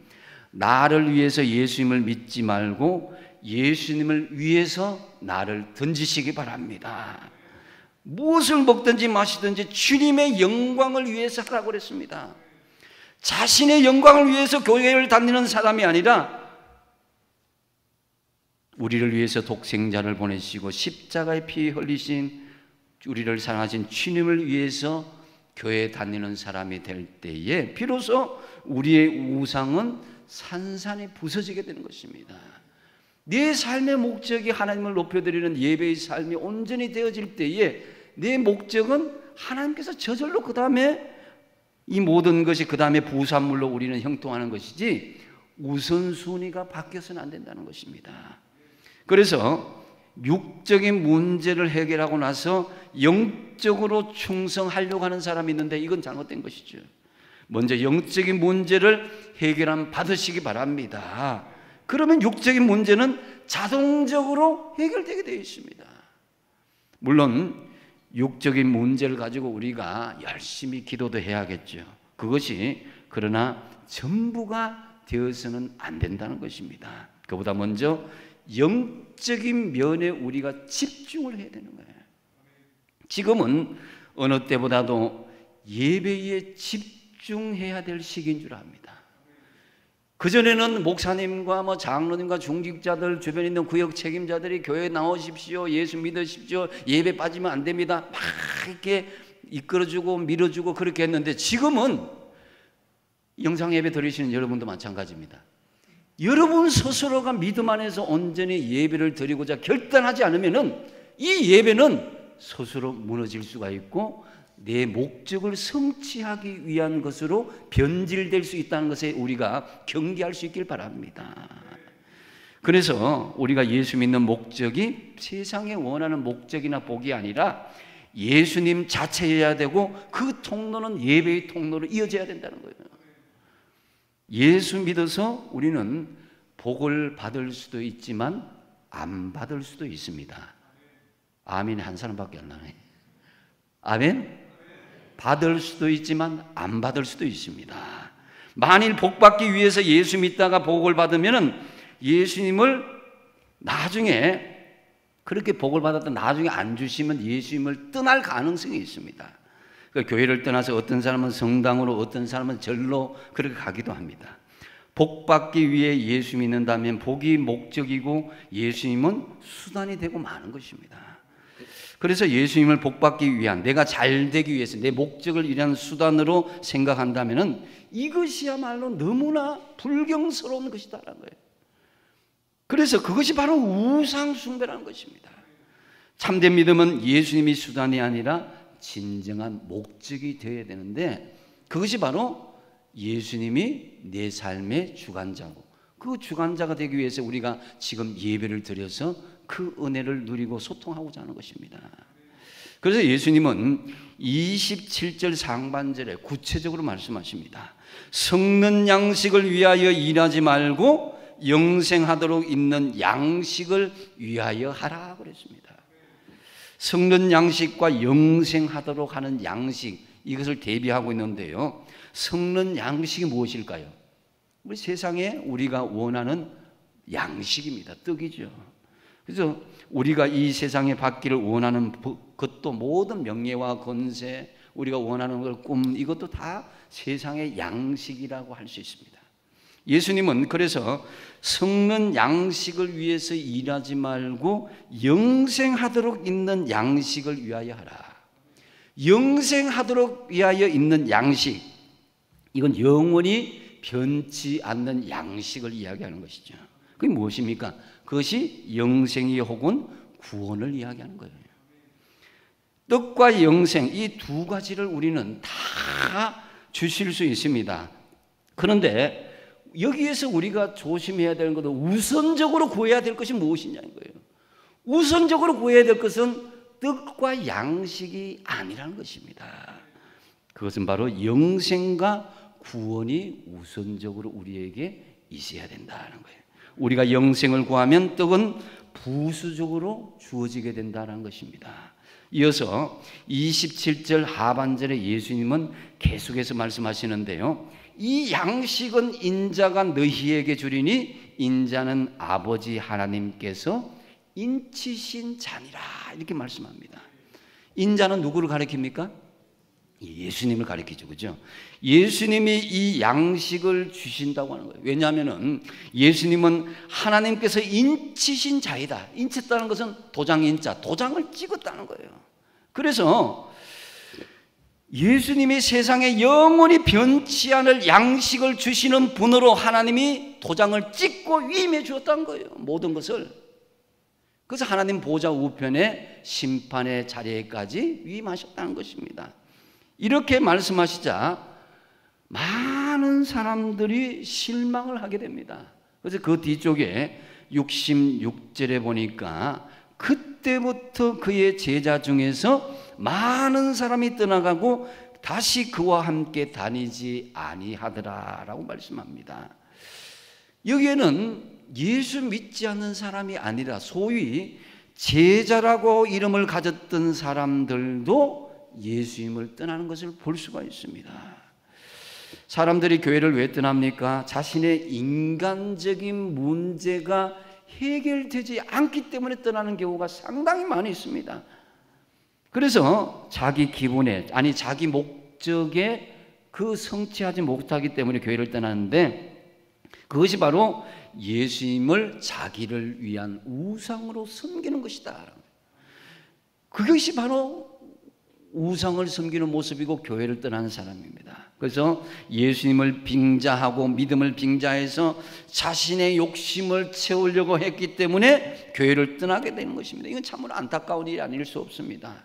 나를 위해서 예수님을 믿지 말고 예수님을 위해서 나를 던지시기 바랍니다. 무엇을 먹든지 마시든지 주님의 영광을 위해서 하라고 그랬습니다. 자신의 영광을 위해서 교회를 다니는 사람이 아니라 우리를 위해서 독생자를 보내시고 십자가의 피 흘리신 우리를 사랑하신 주님을 위해서 교회에 다니는 사람이 될 때에 비로소 우리의 우상은 산산이 부서지게 되는 것입니다. 내 삶의 목적이 하나님을 높여드리는 예배의 삶이 온전히 되어질 때에 내 목적은 하나님께서 저절로 그 다음에 이 모든 것이 그 다음에 부산물로 우리는 형통하는 것이지 우선순위가 바뀌어서는 안 된다는 것입니다. 그래서 육적인 문제를 해결하고 나서 영적으로 충성하려고 하는 사람이 있는데 이건 잘못된 것이죠. 먼저 영적인 문제를 해결함 받으시기 바랍니다. 그러면 육적인 문제는 자동적으로 해결되게 되어 있습니다. 물론 육적인 문제를 가지고 우리가 열심히 기도도 해야겠죠. 그것이 그러나 전부가 되어서는 안 된다는 것입니다. 그보다 먼저 영적인 면에 우리가 집중을 해야 되는 거예요. 지금은 어느 때보다도 예배에 집중해야 될 시기인 줄 압니다. 그전에는 목사님과 장로님과 중직자들, 주변에 있는 구역 책임자들이 교회에 나오십시오, 예수 믿으십시오, 예배 빠지면 안 됩니다, 막 이렇게 이끌어주고 밀어주고 그렇게 했는데, 지금은 영상 예배 드리시는 여러분도 마찬가지입니다. 여러분 스스로가 믿음 안에서 온전히 예배를 드리고자 결단하지 않으면은 이 예배는 스스로 무너질 수가 있고 내 목적을 성취하기 위한 것으로 변질될 수 있다는 것에 우리가 경계할 수 있길 바랍니다. 그래서 우리가 예수 믿는 목적이 세상에 원하는 목적이나 복이 아니라 예수님 자체여야 되고 그 통로는 예배의 통로로 이어져야 된다는 거예요. 예수 믿어서 우리는 복을 받을 수도 있지만 안 받을 수도 있습니다. 아멘 한 사람밖에 안 나네. 아멘? 받을 수도 있지만 안 받을 수도 있습니다. 만일 복 받기 위해서 예수 믿다가 복을 받으면 예수님을 나중에 그렇게 복을 받았다 나중에 안 주시면 예수님을 떠날 가능성이 있습니다. 그러니까 교회를 떠나서 어떤 사람은 성당으로 어떤 사람은 절로 그렇게 가기도 합니다. 복 받기 위해 예수 믿는다면 복이 목적이고 예수님은 수단이 되고 마는 것입니다. 그래서 예수님을 복받기 위한, 내가 잘 되기 위해서 내 목적을 위한 수단으로 생각한다면 이것이야말로 너무나 불경스러운 것이다라는 거예요. 그래서 그것이 바로 우상 숭배라는 것입니다. 참된 믿음은 예수님이 수단이 아니라 진정한 목적이 되어야 되는데, 그것이 바로 예수님이 내 삶의 주관자고, 그 주관자가 되기 위해서 우리가 지금 예배를 드려서 그 은혜를 누리고 소통하고자 하는 것입니다. 그래서 예수님은 27절 상반절에 구체적으로 말씀하십니다. 썩는 양식을 위하여 일하지 말고 영생하도록 있는 양식을 위하여 하라 그랬습니다. 썩는 양식과 영생하도록 하는 양식, 이것을 대비하고 있는데요. 썩는 양식이 무엇일까요? 우리 세상에 우리가 원하는 양식입니다. 떡이죠. 그래서 우리가 이 세상에 받기를 원하는 것도 모든 명예와 권세, 우리가 원하는 걸 꿈, 이것도 다 세상의 양식이라고 할 수 있습니다. 예수님은 그래서 썩는 양식을 위해서 일하지 말고 영생하도록 있는 양식을 위하여 하라. 영생하도록 위하여 있는 양식, 이건 영원히 변치 않는 양식을 이야기하는 것이죠. 그게 무엇입니까? 그것이 영생이 혹은 구원을 이야기하는 거예요. 떡과 영생, 이 두 가지를 우리는 다 주실 수 있습니다. 그런데 여기에서 우리가 조심해야 되는 것은 우선적으로 구해야 될 것이 무엇이냐는 거예요. 우선적으로 구해야 될 것은 떡과 양식이 아니라는 것입니다. 그것은 바로 영생과 구원이 우선적으로 우리에게 있어야 된다는 거예요. 우리가 영생을 구하면 떡은 부수적으로 주어지게 된다는 것입니다. 이어서 27절 하반절에 예수님은 계속해서 말씀하시는데요, 이 양식은 인자가 너희에게 주리니 인자는 아버지 하나님께서 인치신 자니라, 이렇게 말씀합니다. 인자는 누구를 가리킵니까? 예수님을 가리키죠, 그죠? 예수님이 이 양식을 주신다고 하는 거예요. 왜냐하면은 예수님은 하나님께서 인치신 자이다. 인쳤다는 것은 도장인자, 도장을 찍었다는 거예요. 그래서 예수님이 세상에 영원히 변치 않을 양식을 주시는 분으로 하나님이 도장을 찍고 위임해 주었다는 거예요, 모든 것을. 그래서 하나님 보좌 우편에 심판의 자리에까지 위임하셨다는 것입니다. 이렇게 말씀하시자 많은 사람들이 실망을 하게 됩니다. 그래서 그 뒤쪽에 66절에 보니까 그때부터 그의 제자 중에서 많은 사람이 떠나가고 다시 그와 함께 다니지 아니하더라라고 말씀합니다. 여기에는 예수 믿지 않는 사람이 아니라 소위 제자라고 이름을 가졌던 사람들도 예수님을 떠나는 것을 볼 수가 있습니다. 사람들이 교회를 왜 떠납니까? 자신의 인간적인 문제가 해결되지 않기 때문에 떠나는 경우가 상당히 많이 있습니다. 그래서 자기 기분에, 아니 자기 목적에 그 성취하지 못하기 때문에 교회를 떠나는데, 그것이 바로 예수님을 자기를 위한 우상으로 섬기는 것이다. 그것이 바로 우상을 섬기는 모습이고 교회를 떠나는 사람입니다. 그래서 예수님을 빙자하고 믿음을 빙자해서 자신의 욕심을 채우려고 했기 때문에 교회를 떠나게 되는 것입니다. 이건 참으로 안타까운 일이 아닐 수 없습니다.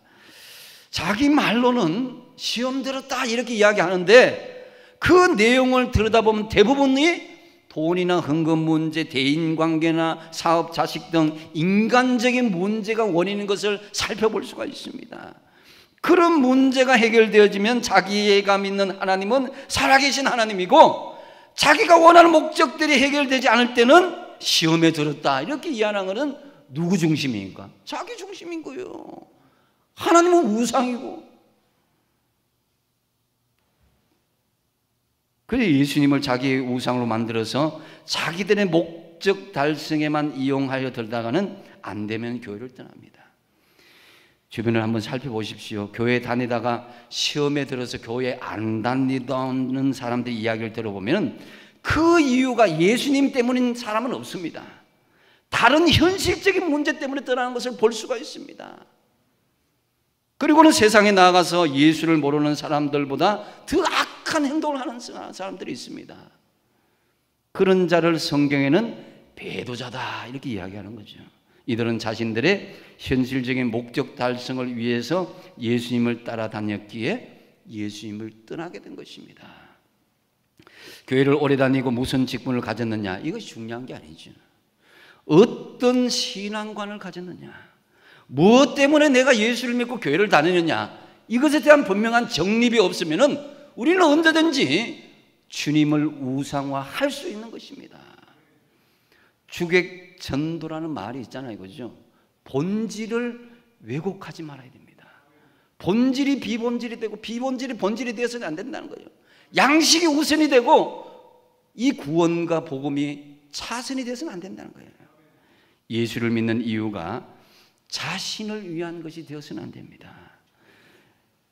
자기 말로는 시험 들었다 이렇게 이야기하는데 그 내용을 들여다보면 대부분이 돈이나 헌금 문제, 대인관계나 사업, 자식 등 인간적인 문제가 원인인 것을 살펴볼 수가 있습니다. 그런 문제가 해결되어지면 자기가 믿는 하나님은 살아계신 하나님이고, 자기가 원하는 목적들이 해결되지 않을 때는 시험에 들었다 이렇게 이해하는 것은 누구 중심입니까? 자기 중심인 거예요. 하나님은 우상이고. 그래서 예수님을 자기의 우상으로 만들어서 자기들의 목적 달성에만 이용하여 들다가는 안 되면 교회를 떠납니다. 주변을 한번 살펴보십시오. 교회 다니다가 시험에 들어서 교회 안 다니던 사람들 이야기를 들어보면 그 이유가 예수님 때문인 사람은 없습니다. 다른 현실적인 문제 때문에 떠나는 것을 볼 수가 있습니다. 그리고는 세상에 나가서 예수를 모르는 사람들보다 더 악한 행동을 하는 사람들이 있습니다. 그런 자를 성경에는 배도자다 이렇게 이야기하는 거죠. 이들은 자신들의 현실적인 목적 달성을 위해서 예수님을 따라다녔기에 예수님을 떠나게 된 것입니다. 교회를 오래 다니고 무슨 직분을 가졌느냐, 이것이 중요한 게 아니죠. 어떤 신앙관을 가졌느냐, 무엇 때문에 내가 예수를 믿고 교회를 다니느냐, 이것에 대한 분명한 정립이 없으면 우리는 언제든지 주님을 우상화할 수 있는 것입니다. 주객전도라는 말이 있잖아요, 그죠? 본질을 왜곡하지 말아야 됩니다. 본질이 비본질이 되고 비본질이 본질이 되어서는 안 된다는 거예요. 양식이 우선이 되고 이 구원과 복음이 차선이 되어서는 안 된다는 거예요. 예수를 믿는 이유가 자신을 위한 것이 되어서는 안 됩니다.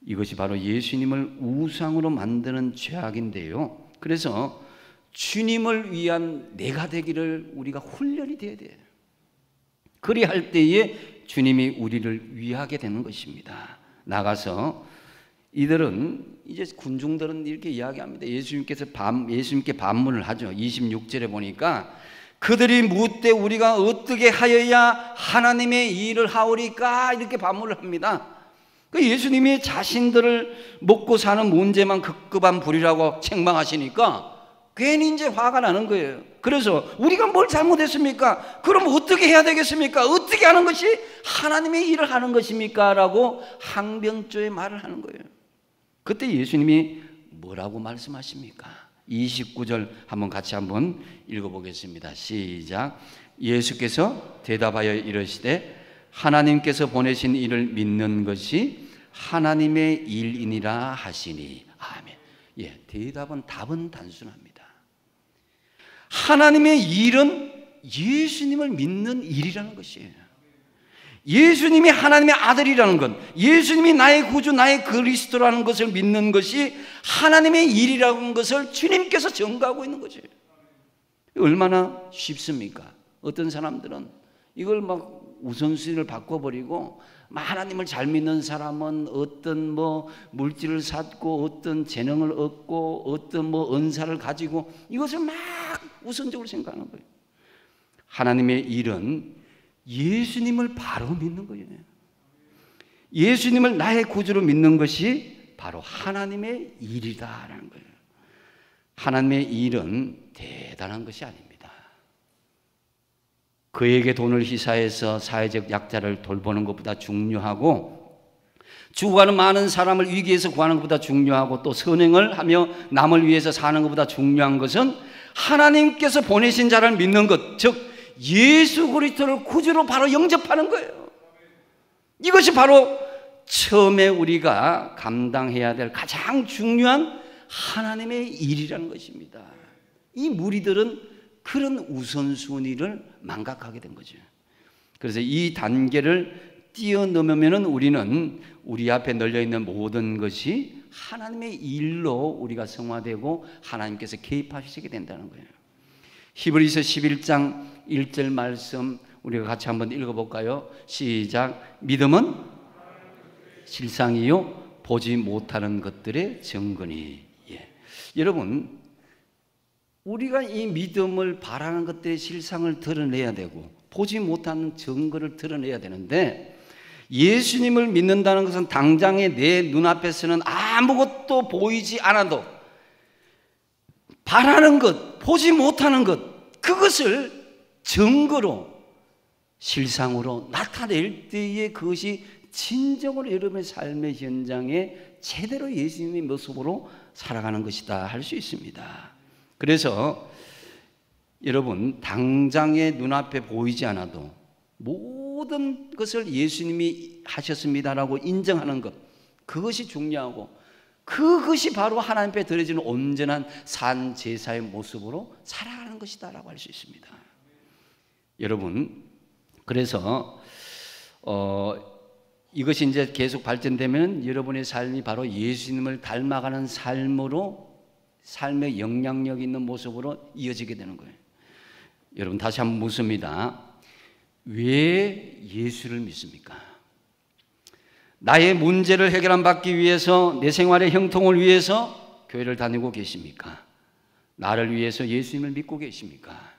이것이 바로 예수님을 우상으로 만드는 죄악인데요. 그래서 주님을 위한 내가 되기를 우리가 훈련이 되어야 돼요. 그리할 때에 주님이 우리를 위하게 되는 것입니다. 나가서 이들은 이제 군중들은 이렇게 이야기합니다. 예수님께 반문을 하죠. 26절에 보니까 그들이 묻되 우리가 어떻게 하여야 하나님의 일을 하오리까 이렇게 반문을 합니다. 예수님이 자신들을 먹고 사는 문제만 급급한 불이라고 책망하시니까 괜히 이제 화가 나는 거예요. 그래서 우리가 뭘 잘못했습니까? 그럼 어떻게 해야 되겠습니까? 어떻게 하는 것이 하나님의 일을 하는 것입니까? 라고 항변조의 말을 하는 거예요. 그때 예수님이 뭐라고 말씀하십니까? 29절 같이 한번 읽어보겠습니다. 시작. 예수께서 대답하여 이르시되 하나님께서 보내신 이를 믿는 것이 하나님의 일이니라 하시니. 아멘. 예, 답은 단순합니다. 하나님의 일은 예수님을 믿는 일이라는 것이에요. 예수님이 하나님의 아들이라는 것, 예수님이 나의 구주, 나의 그리스도라는 것을 믿는 것이 하나님의 일이라는 것을 주님께서 전가하고 있는 거죠. 얼마나 쉽습니까? 어떤 사람들은 이걸 막 우선순위를 바꿔버리고 하나님을 잘 믿는 사람은 어떤 물질을 쌓고 어떤 재능을 얻고 어떤 은사를 가지고 이것을 막 우선적으로 생각하는 거예요. 하나님의 일은 예수님을 바로 믿는 거예요. 예수님을 나의 구주로 믿는 것이 바로 하나님의 일이다라는 거예요. 하나님의 일은 대단한 것이 아닙니다. 그에게 돈을 희사해서 사회적 약자를 돌보는 것보다 중요하고, 죽어가는 많은 사람을 위기에서 구하는 것보다 중요하고, 또 선행을 하며 남을 위해서 사는 것보다 중요한 것은 하나님께서 보내신 자를 믿는 것, 즉 예수 그리스도를 구주로 바로 영접하는 거예요. 이것이 바로 처음에 우리가 감당해야 될 가장 중요한 하나님의 일이라는 것입니다. 이 무리들은 그런 우선순위를 망각하게 된 거죠. 그래서 이 단계를 뛰어넘으면 우리는 우리 앞에 널려있는 모든 것이 하나님의 일로 우리가 성화되고 하나님께서 개입하시게 된다는 거예요. 히브리서 11장 1절 말씀 우리가 같이 한번 읽어볼까요? 시작. 믿음은 실상이요 보지 못하는 것들의 증거니. 예. 여러분, 우리가 이 믿음을 바라는 것들의 실상을 드러내야 되고 보지 못하는 증거를 드러내야 되는데, 예수님을 믿는다는 것은 당장에 내 눈앞에서는 아무것도 보이지 않아도 바라는 것, 보지 못하는 것, 그것을 증거로 실상으로 나타낼 때에 그것이 진정으로 여러분의 삶의 현장에 제대로 예수님의 모습으로 살아가는 것이다 할 수 있습니다. 그래서 여러분, 당장의 눈앞에 보이지 않아도 모든 것을 예수님이 하셨습니다라고 인정하는 것, 그것이 중요하고 그것이 바로 하나님 앞에 드려지는 온전한 산 제사의 모습으로 살아가는 것이다라고 할 수 있습니다. 여러분, 그래서 이것이 이제 계속 발전되면 여러분의 삶이 바로 예수님을 닮아가는 삶으로, 삶의 영향력 있는 모습으로 이어지게 되는 거예요. 여러분, 다시 한번 묻습니다. 왜 예수를 믿습니까? 나의 문제를 해결받기 위해서, 내 생활의 형통을 위해서 교회를 다니고 계십니까? 나를 위해서 예수님을 믿고 계십니까?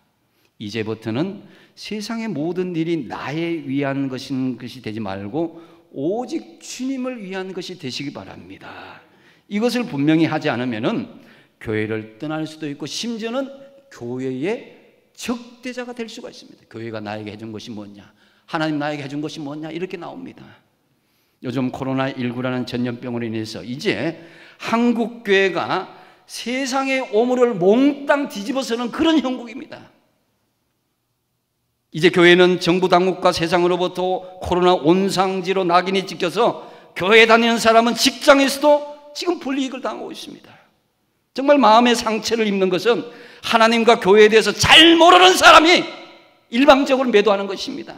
이제부터는 세상의 모든 일이 나에 위한 것이 되지 말고 오직 주님을 위한 것이 되시기 바랍니다. 이것을 분명히 하지 않으면은 교회를 떠날 수도 있고, 심지어는 교회의 적대자가 될 수가 있습니다. 교회가 나에게 해준 것이 뭐냐, 하나님 나에게 해준 것이 뭐냐, 이렇게 나옵니다. 요즘 코로나19라는 전염병으로 인해서 이제 한국 교회가 세상의 오물을 몽땅 뒤집어서는 그런 형국입니다. 이제 교회는 정부 당국과 세상으로부터 코로나 온상지로 낙인이 찍혀서 교회 다니는 사람은 직장에서도 지금 불이익을 당하고 있습니다. 정말 마음의 상처를 입는 것은 하나님과 교회에 대해서 잘 모르는 사람이 일방적으로 매도하는 것입니다.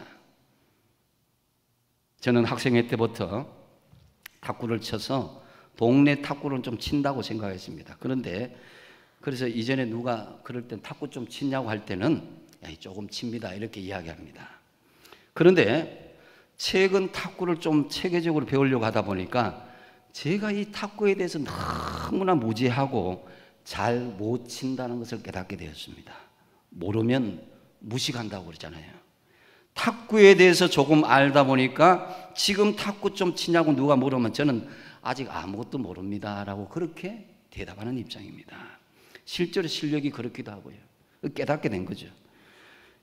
저는 학생회 때부터 탁구를 쳐서 동네 탁구를 좀 친다고 생각했습니다. 그런데 그래서 이전에 누가 그럴 땐 탁구 좀 치냐고 할 때는 조금 칩니다 이렇게 이야기합니다. 그런데 최근 탁구를 좀 체계적으로 배우려고 하다 보니까 제가 이 탁구에 대해서 너무나 무지하고 잘 못 친다는 것을 깨닫게 되었습니다. 모르면 무식한다고 그러잖아요. 탁구에 대해서 조금 알다 보니까 지금 탁구 좀 치냐고 누가 물으면 저는 아직 아무것도 모릅니다 라고 그렇게 대답하는 입장입니다. 실제로 실력이 그렇기도 하고요. 깨닫게 된 거죠.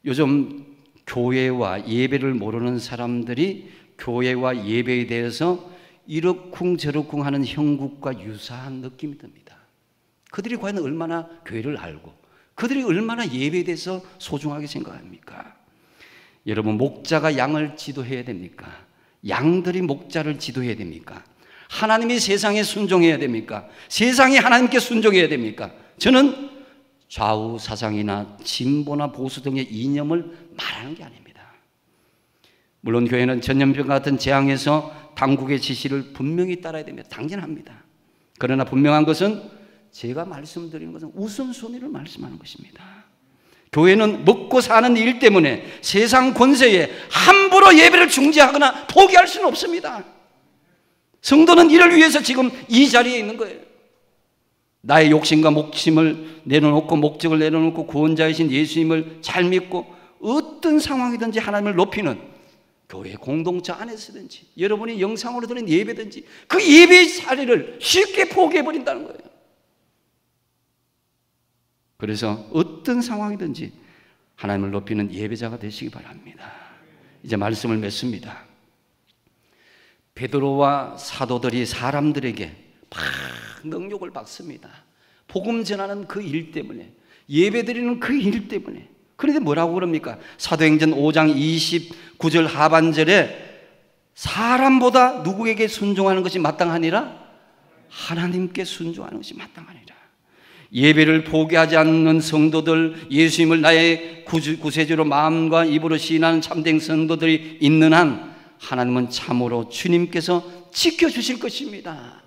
요즘 교회와 예배를 모르는 사람들이 교회와 예배에 대해서 이러쿵저러쿵 하는 형국과 유사한 느낌이 듭니다. 그들이 과연 얼마나 교회를 알고 그들이 얼마나 예배에 대해서 소중하게 생각합니까? 여러분, 목자가 양을 지도해야 됩니까? 양들이 목자를 지도해야 됩니까? 하나님이 세상에 순종해야 됩니까? 세상이 하나님께 순종해야 됩니까? 저는 좌우 사상이나 진보나 보수 등의 이념을 말하는 게 아닙니다. 물론 교회는 전염병 같은 재앙에서 당국의 지시를 분명히 따라야 됩니다. 당연합니다. 그러나 분명한 것은 제가 말씀드리는 것은 우선순위를 말씀하는 것입니다. 교회는 먹고 사는 일 때문에 세상 권세에 함부로 예배를 중지하거나 포기할 수는 없습니다. 성도는 이를 위해서 지금 이 자리에 있는 거예요. 나의 욕심과 목심을 내려놓고 목적을 내려놓고 구원자이신 예수님을 잘 믿고 어떤 상황이든지 하나님을 높이는 교회 공동체 안에서든지 여러분이 영상으로 드린 예배든지 그 예배의 자리를 쉽게 포기해버린다는 거예요. 그래서 어떤 상황이든지 하나님을 높이는 예배자가 되시기 바랍니다. 이제 말씀을 맺습니다. 베드로와 사도들이 사람들에게 막 능욕을 받습니다. 복음 전하는 그 일 때문에, 예배드리는 그 일 때문에. 그런데 뭐라고 그럽니까? 사도행전 5장 29절 하반절에 사람보다 누구에게 순종하는 것이 마땅하니라? 하나님께 순종하는 것이 마땅하니라. 예배를 포기하지 않는 성도들, 예수님을 나의 구세주로 마음과 입으로 시인하는 참된 성도들이 있는 한 하나님은 참으로 주님께서 지켜주실 것입니다.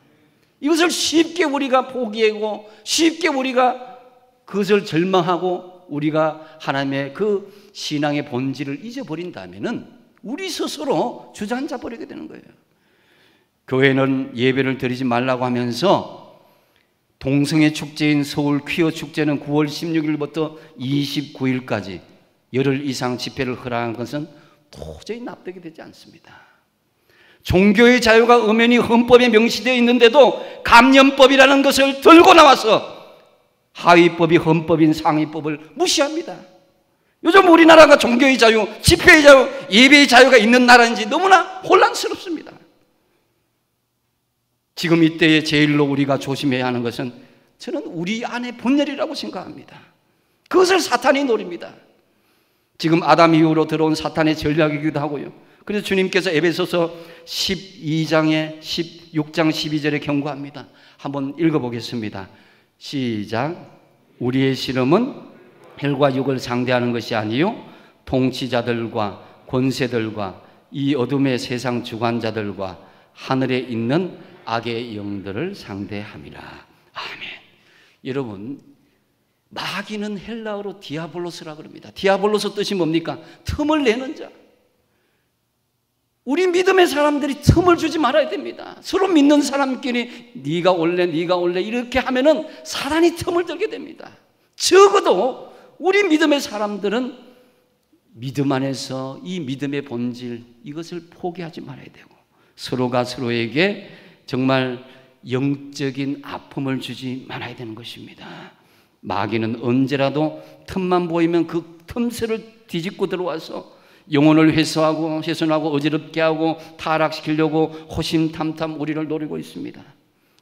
이것을 쉽게 우리가 포기하고 쉽게 우리가 그것을 절망하고 우리가 하나님의 그 신앙의 본질을 잊어버린다면은 우리 스스로 주저앉아 버리게 되는 거예요. 교회는 예배를 드리지 말라고 하면서 동성애 축제인 서울 퀴어 축제는 9월 16일부터 29일까지 열흘 이상 집회를 허락한 것은 도저히 납득이 되지 않습니다. 종교의 자유가 엄연히 헌법에 명시되어 있는데도 감염법이라는 것을 들고 나와서 하위법이 헌법인 상위법을 무시합니다. 요즘 우리나라가 종교의 자유, 집회의 자유, 예배의 자유가 있는 나라인지 너무나 혼란스럽습니다. 지금 이때에 제일로 우리가 조심해야 하는 것은 저는 우리 안의 분열이라고 생각합니다. 그것을 사탄이 노립니다. 지금 아담 이후로 들어온 사탄의 전략이기도 하고요. 그래서 주님께서 에베소서 12장에 16장 12절에 경고합니다. 한번 읽어보겠습니다. 시작. 우리의 씨름은 혈과 육을 상대하는 것이 아니요 통치자들과 권세들과 이 어둠의 세상 주관자들과 하늘에 있는 악의 영들을 상대함이라. 아멘. 여러분, 마귀는 헬라어로 디아볼로스라 그럽니다. 디아볼로스 뜻이 뭡니까? 틈을 내는 자. 우리 믿음의 사람들이 틈을 주지 말아야 됩니다. 서로 믿는 사람끼리 네가 올래 이렇게 하면은 사단이 틈을 들게 됩니다. 적어도 우리 믿음의 사람들은 믿음 안에서 이 믿음의 본질 이것을 포기하지 말아야 되고 서로가 서로에게 정말 영적인 아픔을 주지 말아야 되는 것입니다. 마귀는 언제라도 틈만 보이면 그 틈새를 뒤집고 들어와서 영혼을 훼손하고 어지럽게 하고 타락시키려고 호심탐탐 우리를 노리고 있습니다.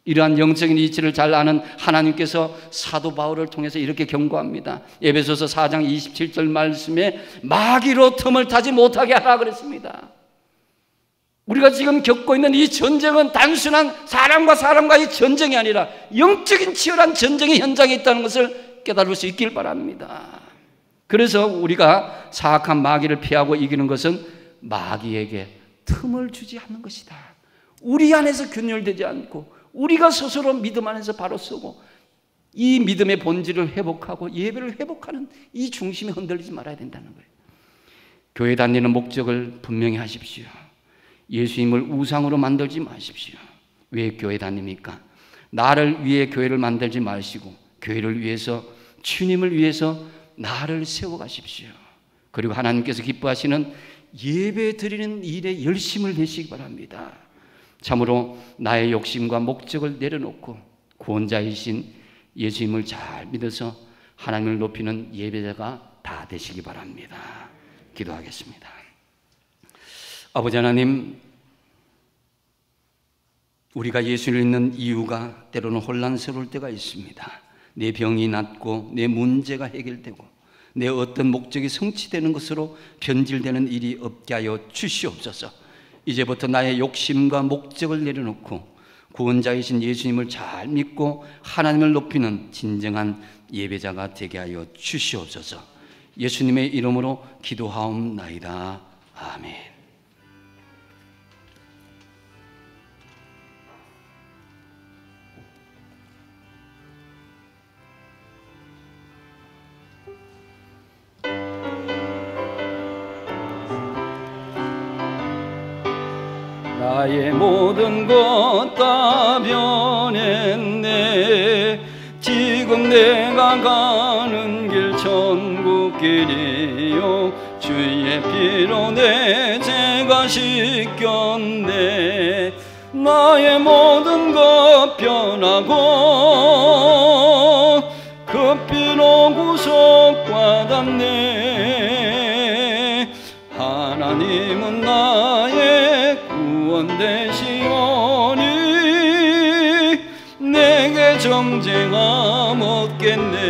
이러한 영적인 이치를 잘 아는 하나님께서 사도 바울을 통해서 이렇게 경고합니다. 에베소서 4장 27절 말씀에 마귀로 틈을 타지 못하게 하라 그랬습니다. 우리가 지금 겪고 있는 이 전쟁은 단순한 사람과 사람과의 전쟁이 아니라 영적인 치열한 전쟁의 현장에 있다는 것을 깨달을 수 있길 바랍니다. 그래서 우리가 사악한 마귀를 피하고 이기는 것은 마귀에게 틈을 주지 않는 것이다. 우리 안에서 균열되지 않고 우리가 스스로 믿음 안에서 바로 서고 이 믿음의 본질을 회복하고 예배를 회복하는 이 중심이 흔들리지 말아야 된다는 거예요. 교회 다니는 목적을 분명히 하십시오. 예수님을 우상으로 만들지 마십시오. 왜 교회 다닙니까? 나를 위해 교회를 만들지 마시고 교회를 위해서, 주님을 위해서 나를 세워가십시오. 그리고 하나님께서 기뻐하시는 예배 드리는 일에 열심을 내시기 바랍니다. 참으로 나의 욕심과 목적을 내려놓고 구원자이신 예수님을 잘 믿어서 하나님을 높이는 예배자가 다 되시기 바랍니다. 기도하겠습니다. 아버지 하나님, 우리가 예수를 믿는 이유가 때로는 혼란스러울 때가 있습니다. 내 병이 낫고 내 문제가 해결되고 내 어떤 목적이 성취되는 것으로 변질되는 일이 없게 하여 주시옵소서. 이제부터 나의 욕심과 목적을 내려놓고 구원자이신 예수님을 잘 믿고 하나님을 높이는 진정한 예배자가 되게 하여 주시옵소서. 예수님의 이름으로 기도하옵나이다. 아멘. 나의 모든 것 다 변했네. 지금 내가 가는 길 천국길이요, 주의 피로 내 죄가 씻겼네. 나의 모든 것 변하고 그 피로 구속받았네. 하나님은 나의 구원 되시오니 내게 정죄가 없겠네.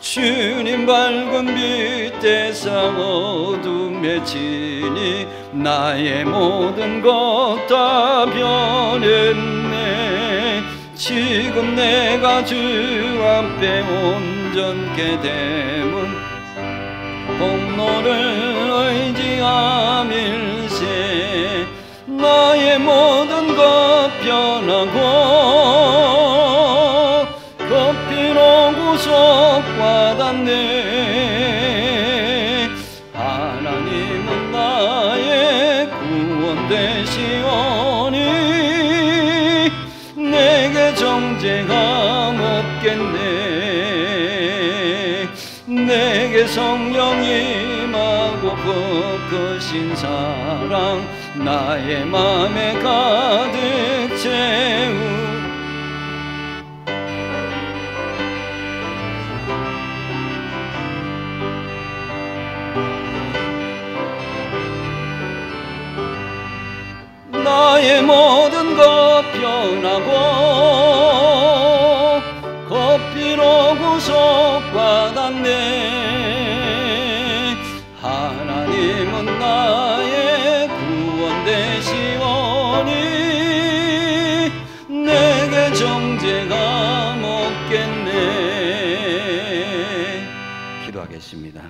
주님 밝은 빛 대상 어둠에 지니 나의 모든 것 다 변했네. 지금 내가 주 앞에 온전케 됨은 공로를 의지함일세. 나의 모든 것 변하고 그 피로 구속받았네. 하나님은 나의 구원 되시오니 내게 정죄가 없겠네. 내게 성령이 임하고 크신 사랑 나의 맘에 가득 채우. 나의 모든 것 변하고 그 피로 구속받았네. 하나님은 나의 구원 되시오니 내게 정죄가 없겠네. 기도하겠습니다.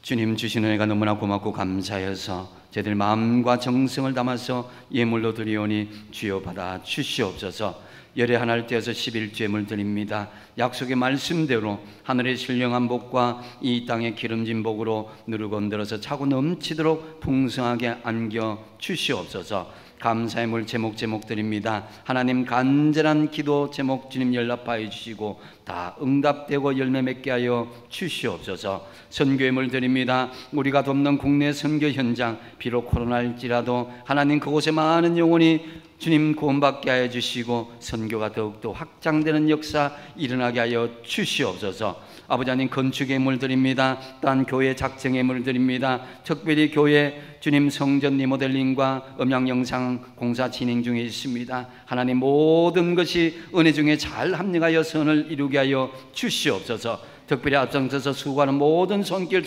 주님 주신 은혜가 너무나 고맙고 감사해서 저희들 마음과 정성을 담아서 예물로 드리오니 주여 받아 주시옵소서. 열의 하나를 떼어서 11제물 드립니다. 약속의 말씀대로 하늘의 신령한 복과 이 땅의 기름진 복으로 누르고 흔들어서 차고 넘치도록 풍성하게 안겨 주시옵소서. 감사의 물 제목 드립니다. 하나님 간절한 기도 제목 주님 연락하여 주시고 다 응답되고 열매 맺게 하여 주시옵소서. 선교의 물 드립니다. 우리가 돕는 국내 선교 현장 비록 코로나일지라도 하나님 그곳에 많은 영혼이 주님 구원받게 하여 주시고 선교가 더욱더 확장되는 역사 일어나게 하여 주시옵소서. 아버지 하나님 건축의 물 드립니다. 딴 교회 작정의 물 드립니다. 특별히 교회 주님 성전 리모델링과 음향 영상 공사 진행 중에 있습니다. 하나님 모든 것이 은혜 중에 잘 합력하여 선을 이루게 하여 주시옵소서. 특별히 앞장서서 수고하는 모든 손길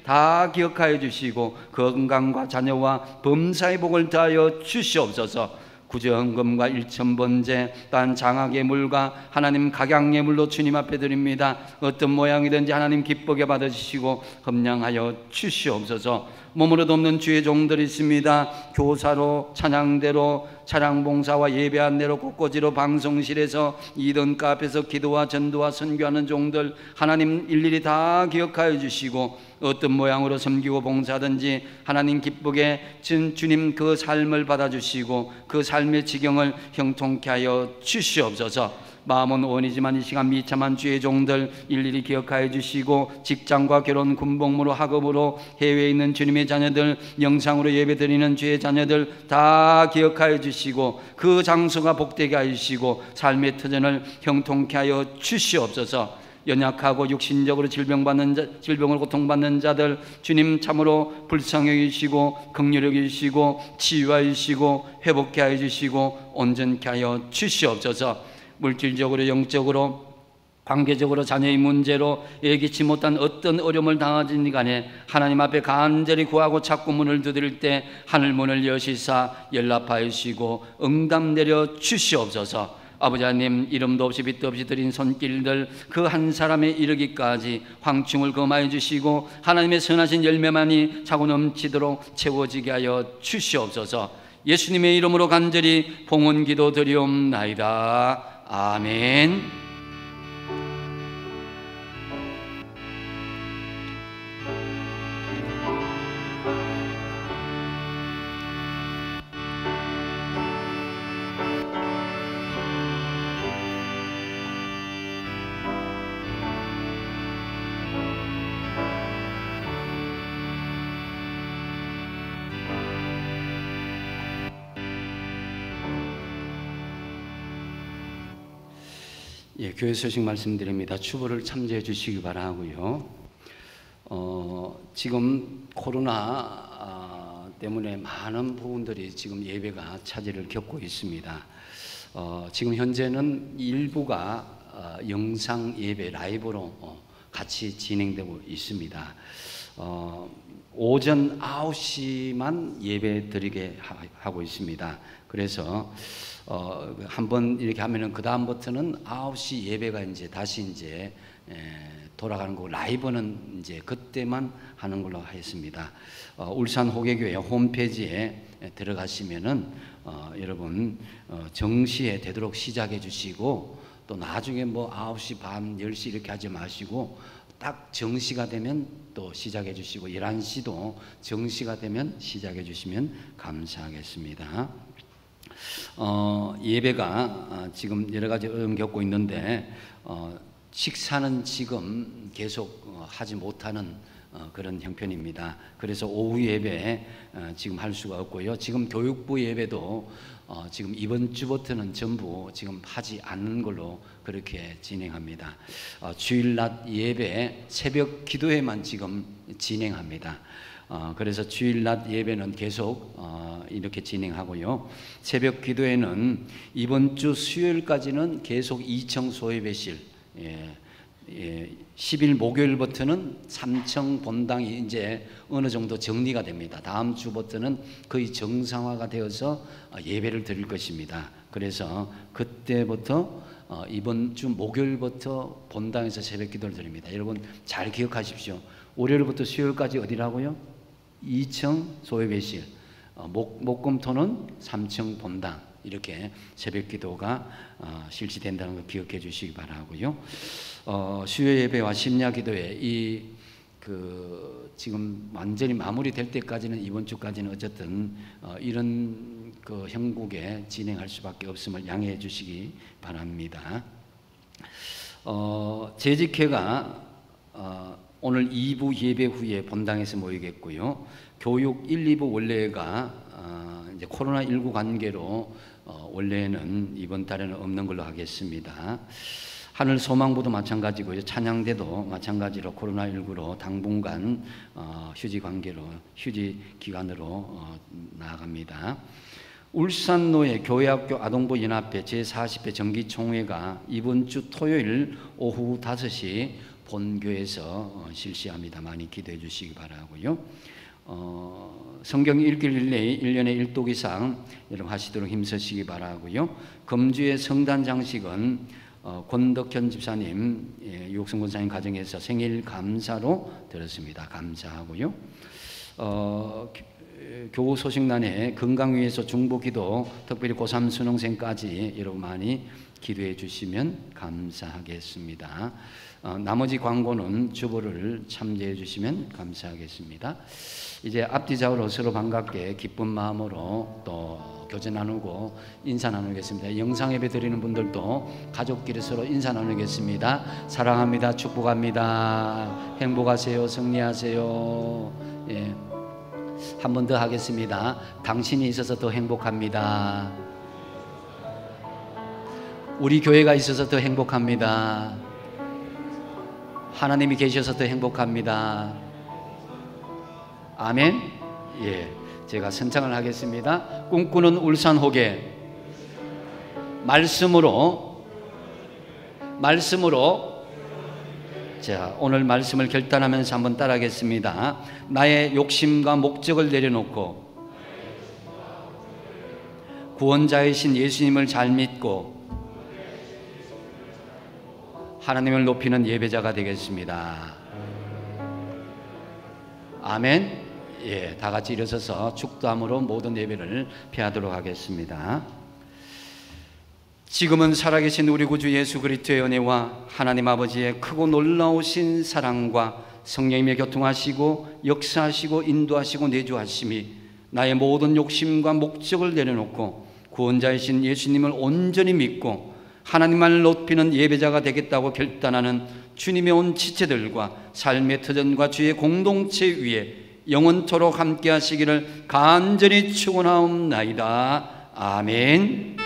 다 기억하여 주시고 건강과 자녀와 범사의 복을 다하여 주시옵소서. 구정금과 일천번제 딴 장학예물과 하나님 각양예물로 주님 앞에 드립니다. 어떤 모양이든지 하나님 기쁘게 받아주시고 흠량하여 주시옵소서. 몸으로 돕는 주의 종들이 있습니다. 교사로 찬양대로 찬양봉사와 예배한 대로 꽃꽂이로 방송실에서 이든 카페에서 기도와 전도와 선교하는 종들 하나님 일일이 다 기억하여 주시고 어떤 모양으로 섬기고 봉사하든지 하나님 기쁘게 주님 그 삶을 받아주시고 그 삶의 지경을 형통케 하여 주시옵소서. 마음은 원이지만 이 시간 비참한 주의 종들 일일이 기억하여 주시고, 직장과 결혼, 군복무로, 학업으로 해외에 있는 주님의 자녀들, 영상으로 예배드리는 주의 자녀들 다 기억하여 주시고, 그 장소가 복되게 하여 주시고, 삶의 터전을 형통케 하여 주시옵소서. 연약하고 육신적으로 질병으로 고통받는 자들 주님 참으로 불쌍히 여기시고 긍휼히 여기시고 치유하여 주시고 회복케 하여 주시고 온전케 하여 주시옵소서. 물질적으로 영적으로 관계적으로 자녀의 문제로 예기치 못한 어떤 어려움을 당하든지 간에 하나님 앞에 간절히 구하고 찾고 문을 두드릴 때 하늘 문을 여시사 연락하여 주시고 응답 내려 주시옵소서. 아버지 하나님, 이름도 없이 빛도 없이 드린 손길들 그 한 사람에 이르기까지 황충을 금하여 주시고 하나님의 선하신 열매만이 차고 넘치도록 채워지게 하여 주시옵소서. 예수님의 이름으로 간절히 봉헌 기도 드리옵나이다. 아멘. 예, 교회 소식 말씀드립니다. 추보를 참조해 주시기 바라고요. 지금 코로나 때문에 많은 부분들이 지금 예배가 차질을 겪고 있습니다. 지금 현재는 일부가 영상 예배 라이브로 같이 진행되고 있습니다. 오전 9시만 예배 드리게 하고 있습니다. 그래서 한번 이렇게 하면은 그 다음부터는 9시 예배가 이제 다시 이제 돌아가는 거고, 라이브는 이제 그때만 하는 걸로 하겠습니다. 울산 호계교회 홈페이지에 들어가시면은 여러분 정시에 되도록 시작해 주시고, 또 나중에 뭐 9시 반 10시 이렇게 하지 마시고 딱 정시가 되면 또 시작해 주시고 11시도 정시가 되면 시작해 주시면 감사하겠습니다. 예배가 지금 여러 가지 어려움 겪고 있는데 식사는 지금 계속 하지 못하는 그런 형편입니다. 그래서 오후 예배 지금 할 수가 없고요. 지금 교육부 예배도 지금 이번 주부터는 전부 지금 하지 않는 걸로 그렇게 진행합니다. 주일낮 예배 새벽 기도회만 지금 진행합니다. 그래서 주일낮 예배는 계속 이렇게 진행하고요. 새벽 기도회는 이번 주 수요일까지는 계속 2층 소예배실, 10일 목요일부터는 3층 본당이 이제 어느 정도 정리가 됩니다. 다음 주부터는 거의 정상화가 되어서 예배를 드릴 것입니다. 그래서 그때부터 이번 주 목요일부터 본당에서 새벽 기도를 드립니다. 여러분 잘 기억하십시오. 월요일부터 수요일까지 어디라고요? 2층 소예배실, 목금토는 3층 본당, 이렇게 새벽 기도가 실시된다는 걸 기억해 주시기 바라고요. 수요 예배와 심야 기도회 지금 완전히 마무리될 때까지는 이번 주까지는 어쨌든 이런 그 형국에 진행할 수밖에 없음을 양해해 주시기 바랍니다. 재직회가 오늘 2부 예배 후에 본당에서 모이겠고요. 교육 1, 2부 원래가 이제 코로나19 관계로 원래는 이번 달에는 없는 걸로 하겠습니다. 하늘 소망부도 마찬가지고요. 찬양대도 마찬가지로 코로나19로 당분간 휴지 관계로 휴지 기간으로 나아갑니다. 울산노예 교회학교 아동부 연합회 제40회 정기총회가 이번 주 토요일 오후 5시 본교에서 실시합니다. 많이 기도해 주시기 바라고요. 성경 읽기 릴레이 1년에 1독 이상 여러분 하시도록 힘쓰시기 바라고요. 금주의 성단 장식은 권덕현 집사님, 유옥성 권사님 가정에서 생일 감사로 드렸습니다. 감사하고요. 교우 소식란에 건강 위해서 중보기도, 특별히 고3 수능생까지 여러분 많이 기도해 주시면 감사하겠습니다. 나머지 광고는 주보를 참조해 주시면 감사하겠습니다. 이제 앞뒤 좌우로 서로 반갑게 기쁜 마음으로 또 교제 나누고 인사 나누겠습니다. 영상 예배 드리는 분들도 가족끼리 서로 인사 나누겠습니다. 사랑합니다. 축복합니다. 행복하세요. 승리하세요. 예. 한 번 더 하겠습니다. 당신이 있어서 더 행복합니다. 우리 교회가 있어서 더 행복합니다. 하나님이 계셔서 더 행복합니다. 아멘. 예, 제가 선창을 하겠습니다. 꿈꾸는 울산 호계 말씀으로 자, 오늘 말씀을 결단하면서 한번 따라하겠습니다. 나의 욕심과 목적을 내려놓고 구원자이신 예수님을 잘 믿고 하나님을 높이는 예배자가 되겠습니다. 아멘. 예, 다 같이 일어서서 축도함으로 모든 예배를 피하도록 하겠습니다. 지금은 살아계신 우리 구주 예수 그리스도의 은혜와 하나님 아버지의 크고 놀라우신 사랑과 성령님의 교통하시고 역사하시고 인도하시고 내주하심이 나의 모든 욕심과 목적을 내려놓고 구원자이신 예수님을 온전히 믿고 하나님만을 높이는 예배자가 되겠다고 결단하는 주님의 온 지체들과 삶의 터전과 주의 공동체 위에 영원토록 함께 하시기를 간절히 축원하옵나이다. 아멘.